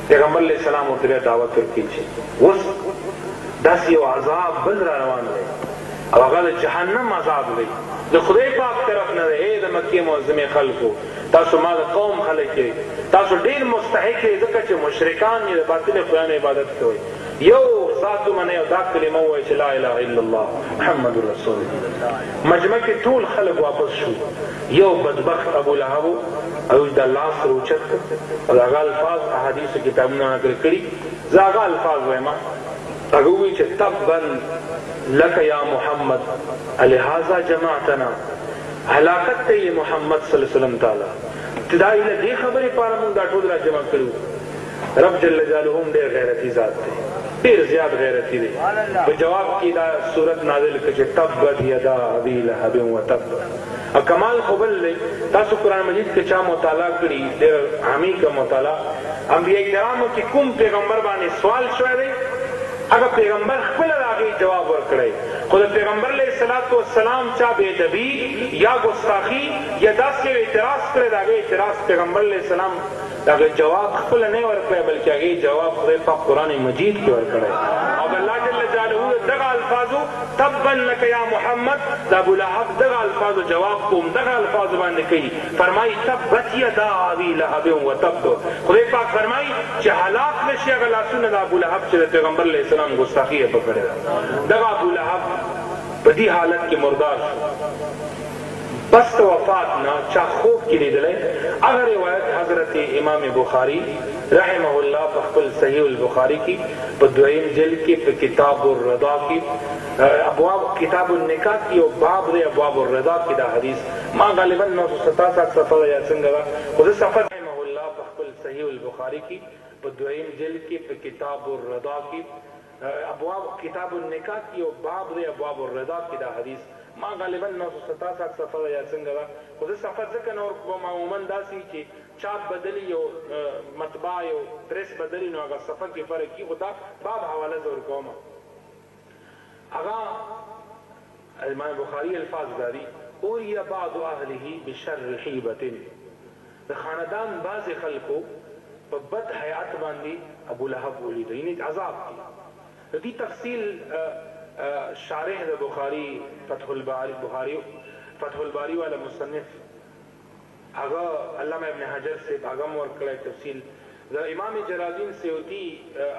پیغمبر علیہ السلام ورته دعوت ورکړي چې اوس داسې یو عذاب بل را روان دی او هغه د جهنم عذاب دی د خدای پاک طرف نه دی ای د مکې معظمې خلکو تاسو ما د قوم خلک یې تاسو ډېر مستحق یې ځکه چې مشرکان یې د باطلې خدایانو عبادت کوئ یو ذات ومنئ او دا کلمه ووایئ چې لا اله الا الله محمد رسول الله مجمع کې ټول خلک واپس شو یو بدبخت ابو لهب او د لاس روچت او هغه الفاظ احادیثو کتابونو نقل کړي زه هغه الفاظ وایم هغه وایي چې تبا لک یا محمد الهذا جماعتنا هلاکت ته یې محمد صلی الله علیه وسلم تعالی ابتدایي له دې خبرې پاره موږ دا ټول را جمع کړو رب جل جلاله هم ډېر غیرتي ذات دی ډېر زیات غیرتي دی په جواب کې دا صورت نازل کړه چې تبت یدا ابي لهب وتب او کمال خو بل دی تاسو قرآن مجید کې چا مطالعه کړي ډېر عمیقه مطالعه انبیاء کرامو کې کوم پیغمبر باندې سوال شوی دی هغه پیغمبر خپله د هغې جواب ورکړی خو د پیغمبر علیه السلام چا بېادبي یا ګستاخي یا داسې یو اعتراض کړی د هغې اعتراض پیغمبر علیه السلام د هغې جواب خپله نه ورکړی بلکې هغې جواب خدای پاک قرآن مجید کې ورکړی او د الله جل جلاله دغه الفاظو تبا لک یا محمد د ابولهب دغه الفاظو جواب کوم دغه الفاظو باندې کوي فرمایي تبت یدا ابي لهب وتب خدای پاک فرمایي چې هلاک نشي هغه لاسونه د ابولهب چې د پیغمبر علیه السلام ګستاخي یې پکړې ده دغه ابولهب په دې حالت کې مردار شو بس د وفات نه چا خوب کې لیدلی هغه روایت حضرت امام بخاري رحمه الله په خپل صحیح البخاري کې په دویم جلد کې په کتاب الرضا کې ابواب کتاب النکاح کې یو باب دی ابواب الرضا کې دا حدیث ما غالبا 967 صفحه یا څنګه ده خو زه صفحه رحمه الله په خپل صحیح البخاري کې په دویم جلد کې په کتاب الرضا کې ابواب کتاب النکاح کی او باب دی ابواب الرضا کی دا حدیث ما غالبا 967 صفحه یا څنګه دا خو د صفحه ځکه نور عموما داسې چې چاپ بدلی یو مطبع یو پریس بدلی نو هغه صفحه کې فرق کی خدا باب حواله زور کوم هغه امام بخاری الفاظ داری اور یا بعض اهله بشر حیبه د خاندان بعض خلکو په بد حیات باندې ابو لهب ولید یعنی عذاب کی دې تفصیل شارح د بخاری فتح الباری والا مصنف هغه علامه ابن حجر سے هغه مور کړی تفصیل د امام جلالدین سیوطی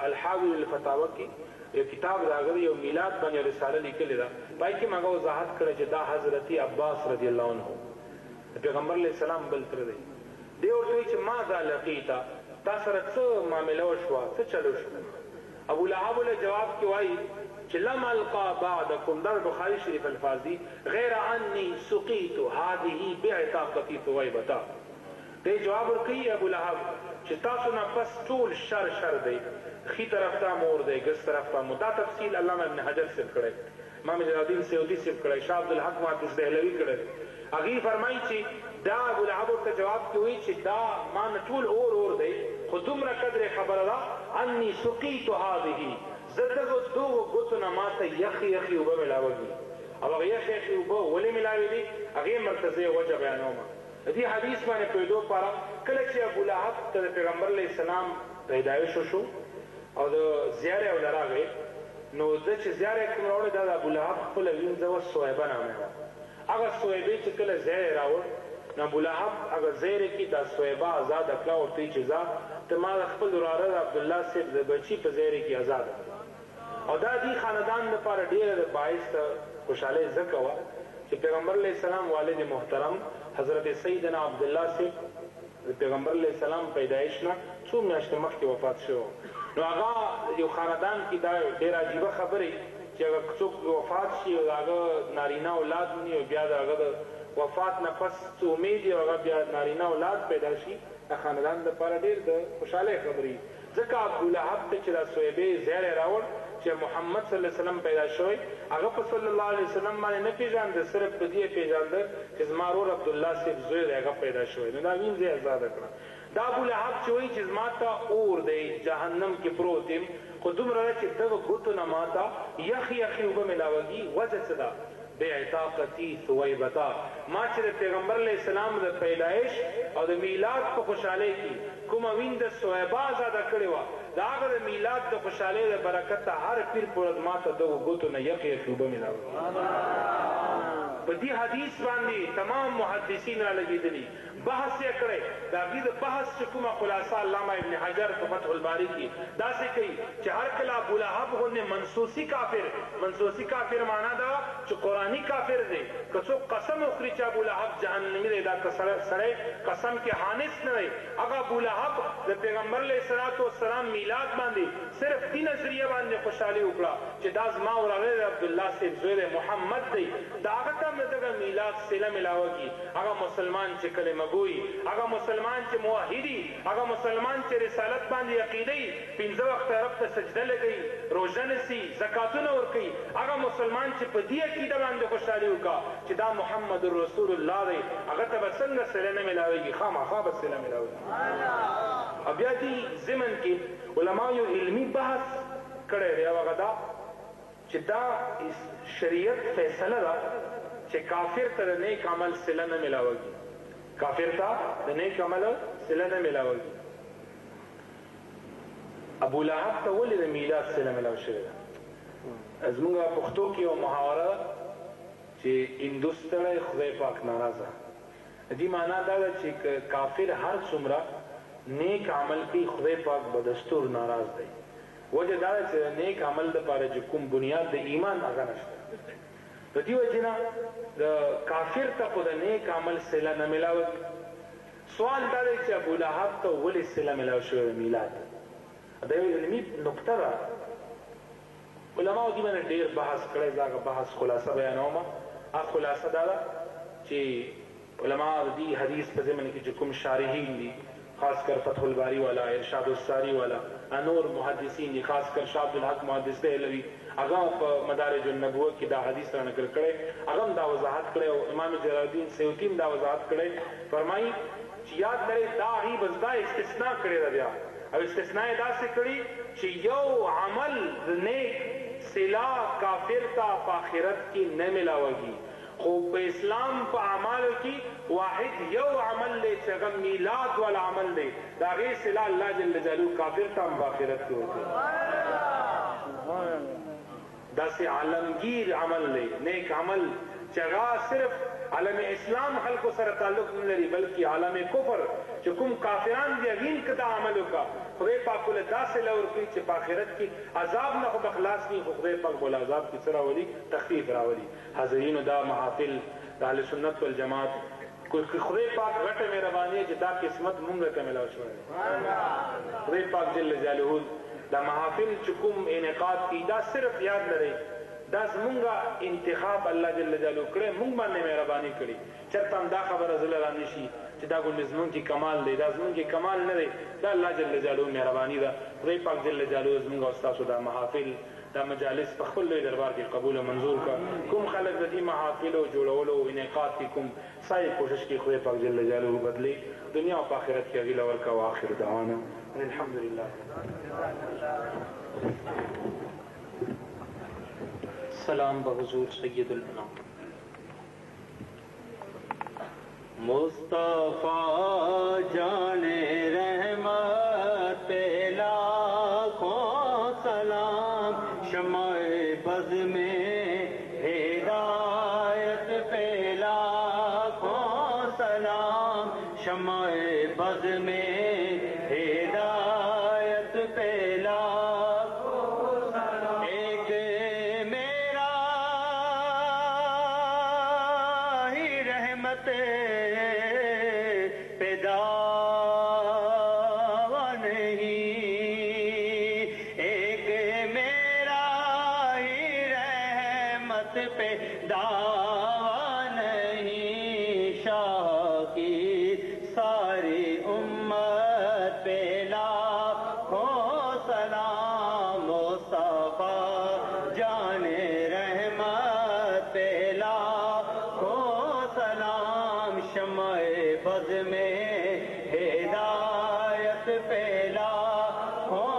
الحاوی الفتاوی کې یو کتاب راغلی یو میلاد باندې رساله لیکلې ده پای کې هغه وضاحت کړی چې دا حضرت عباس رضی الله عنه پیغمبر علیہ السلام بل تر دی ورته چې ما ذا لقیتا تا سره څه معامله وشوه څه چلو شو ابو لهب له جواب کې وایي چې لم القى بعدكم در بخاری شریف الفاظ دی غیر انی سقیت هذه بعتاقتی ثویبتا ته جواب ورکړي ابو لهب چې تاسو نه پس ټول شر دی خي طرف ته مور دی ګس طرف ته مو دا تفصیل علامه ابن حجر سے کړی امام جلالدین سیوطی سے کړی شاه عبد الحق محدث دهلوی کړی هغه فرمایي چې دا ابو لهب ته جواب کوي چې دا ما ټول اور دی خو دومره قدر خبره ده انی سقیت هذه زدغه دوه غوتونه ماته یخي وبه ملاوږي او هغه یخي وبه ولې ملاوي دي هغه مرتضی وجه بیانوم دې حدیث باندې پیدو پاره کله چې ابو لهب ته پیغمبر علیہ السلام پیدایش شو او د زیاره او لراغه نو د چې زیاره کوم راوړل د ابو لهب خپل وینځو صویبه نامه هغه صویبه چې کله زیاره راوړ نو ابو لهب هغه زیاره کې د صویبه آزاد کړه او ته چې ځا ته ما خپل وراره عبد الله سید د بچی په زیاره کې آزاد او دا دی خاندان لپاره ډیره باعث خوشاله زکه وا چې پیغمبر علیہ السلام والد محترم حضرت سیدنا عبد الله سے پیغمبر علیہ السلام پیدائش نه څو میاشتې مخکې وفات شو نو هغه یو خاندان کې دا ډیره عجیبه خبره چې هغه څوک وفات شي او هغه نارینه اولاد نه او بیا هغه وفات نه پس امید او هغه بیا نارینه اولاد پیدا شي خاندان لپاره ډیر د خوشاله خبري ځکه ابو لهب ته چې دا صویبه زیره راوړ چې محمد صلی الله علیه وسلم پیدا شوی هغه په صلی الله علیه وسلم باندې نه پیژاند صرف په دې پیژاند چې زما ورور عبد الله سیب زوی هغه پیدا شوی نو دا وین زی آزاد کړه دا ابو لهب چې وایي چې زما ته اور دی جهنم کې پروت یم خو دومره چې دغه ګوتو نه ماته یخي وبه ملاوږي وجه څه ده بعتاقتی ثویبتا ما چې د پیغمبر علیہ السلام د پیدایش او د میلاد په خوشحالی کې کومه وین د ثویبه آزاده کړې وه د هغه د میلاد د خوشحالی د برکت هر پیر پرد ما ته دغو ګوتو نه یخي وبه ملاوږي په دې حدیث باندې تمام محدثین را لګېدلي بحث یې کړی د هغې د بحث چې کومه خلاصه علامه ابن حجر په فتح الباری کې داسې کوي چې هر کله ابو لهب غوندې منسوسي کافر معنا ده چې قرآني کافر دی که څوک قسم وخوري چې ابو لهب جهنمي دی دا سړی قسم کې حانس نه دی هغه ابو لهب د پیغمبر علیه السلام میلاد باندې صرف دې نظریه باندې خوشحالي وکړه چې دا زما وراره د عبدالله صاحب زوی دی محمد دی د هغه ته هم دغه میلاد صله ملاوږي هغه مسلمان چې کلمه گوی هغه مسلمان چې موحدي هغه مسلمان چې رسالت باندې عقیده‌ای پنځه وخت رب ته سجده لګوي روژه نیسي زکاتونه ورکوي هغه مسلمان چې په دې عقیده باندې خوشحالي وکړه چې دا محمد رسول الله دی هغه ته به څنګه صله نه ملاویږي خامخا به صله ملاویږي او بیا دې ضمن کې علماو یو علمي بحث کړی دی هغه دا چې دا شریعت فیصله ده چې کافر ته د نیک عمل صله نه ملاویږي کافر ته د نیک عمل صله نه ملاویږي ابو لهب ته ولې د میلاد صله ملاو شوې ده زموږ پښتو کې یو محاوره چې هندوس تړی خدای پاک ناراضه دې معنا دا ده چې کافر هر څومره نیک عمل کوي خدای پاک به دستور ناراض دی وجه دا ده چې نیک عمل دپاره چې کوم بنیاد د ایمان هغه نشته په دې وجې نه د کافر ته خو د نیک عمل صله نه ملاوږي سوال دا دی چې ابو لهب ته ولې صله ملاو شوې د میلاد دا یو علمي نقطه ده علماو دې باندې ډېر بحث کړی دا بحث خلاصه بیانومه هغه خلاصه دا ده چې علما د دې حدیث په ضمن کې چې کوم شارحین دي खासकर फतहुल बारी वाला, इरशाद उस्सारी वाला, अनूर मुहद्दिसीन, खासकर शाह अब्दुल हक मुहद्दिस देहलवी अगम मदारिज नबुव्वत की दा हदीस रा नकल करे, अगम दा वजाहत करे और इमाम जलालुद्दीन सयूती दा वजाहत करे। फरमाई याद करे दा ही बजदा इस्तिस्ना करे रबिया, अब इस्तिस्ना दा से कड़ी कि यो अमल नेक सिला काफिर ता आखिरत की न मिलावगी, खूब इस्लाम पर अमाल की वाहिद यो अमल ले चगम मीलाद वाला अमल ले दागे सिला अल्लाह जल्ल जलालहू काफिर ता आखिरत के होते दस आलमगीर अमल ले नेक अमल जगह सिर्फ आलम इस्लाम हल को सर ताल्लुक नहीं लरी बल्कि आलम कुफर जो कुम काफिरान भी अगीन कदा अमल का खुदे पाक को दा से लौर की च आखिरत की अजाब न खुद अखलास नहीं खुदे पाक बोला अजाब की सरा वाली तखफीफ रावली। हाज़रीन दा महफिल अहले सुन्नत वल जमात कोई खुदे पाक घट मेहरबानी जिदा किस्मत मुंग के मिला छोड़े खुदे पाक जल्ल जलालहू दा महफिल चुकुम इनेकाद की दा सिर्फ याद न रही दस मुंगा इंतखाब अल्लाह जल्ल जलालहू करे मुंग माने मेहरबानी करी चरता दा खबर अज़ला निशी चिदा को निज़मुन की कमाल दे दाज़मुन की कमाल न दे दा अल्लाह जल्ल जलालहू मेहरबानी दा खुदे पाक जल्ल जलालहू मुंगा उस्ताद दा महफिल दा मजालिस पखल दरबार की कबूल मंजूर का कुम खलक दी महफिल जोड़ोलो इनेकाद की कुम सारी कोशिश की खुदे पाक जल्ल जलालहू बदली दुनिया और आखिरत की अगिला वर का आखिर दवाना अल्हम्दुलिल्लाह। सलाम बहुजूर सैयदुल अनाम। मुस्तफा जाने रहमत पे लाखों सलाम, शमाए बज़ में हिदायत पे लाखों सलाम, शमाए बज़ में हिदायत पे लाखों सलाम। एक मेरा ही रहमत दावा नहीं, एक मेरा ही रहमत पे दावा नहीं, शाह की सारी उम्मत पे लाखों सलाम, मुस्तफा जाने रहमत पे लाखों सलाम, शमाए बज़ में हिदायत पे लाखों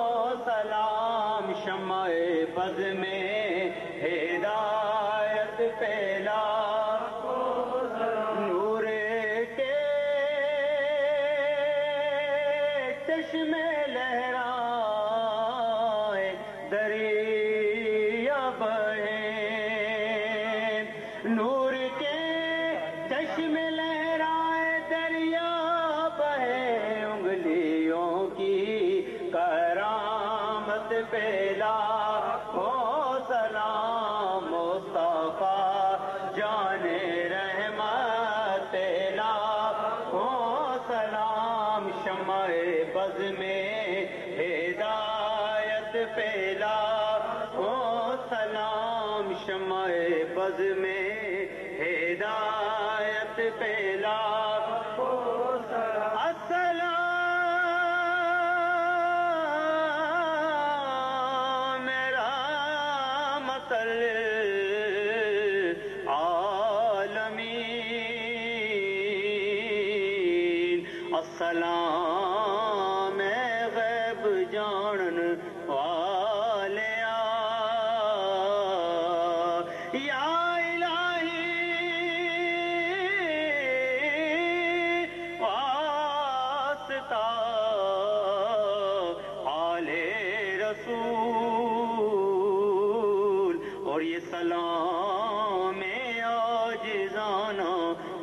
सलाम, शमाए बज़ में हिदायत पे लाखों सलाम। नूर के चश्मे लहराए दरिया बहे, नूर के चश्मे लहराए दरिया बहे, उंगलियों की करामत पे लाखों सलाम, मुस्तफा जाने रहमत पे लाखों सलाम, शमाए बज़ में हिदायत पे लाखों सलाम, शमाए बज़ में हिदायत पे लाखों सलाम। अस्सलाम रहमतल आलमीन, अस्सलाम गैब जानन वाले या और ये सलाम आजिज़ाना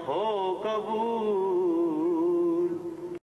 हो कबूल।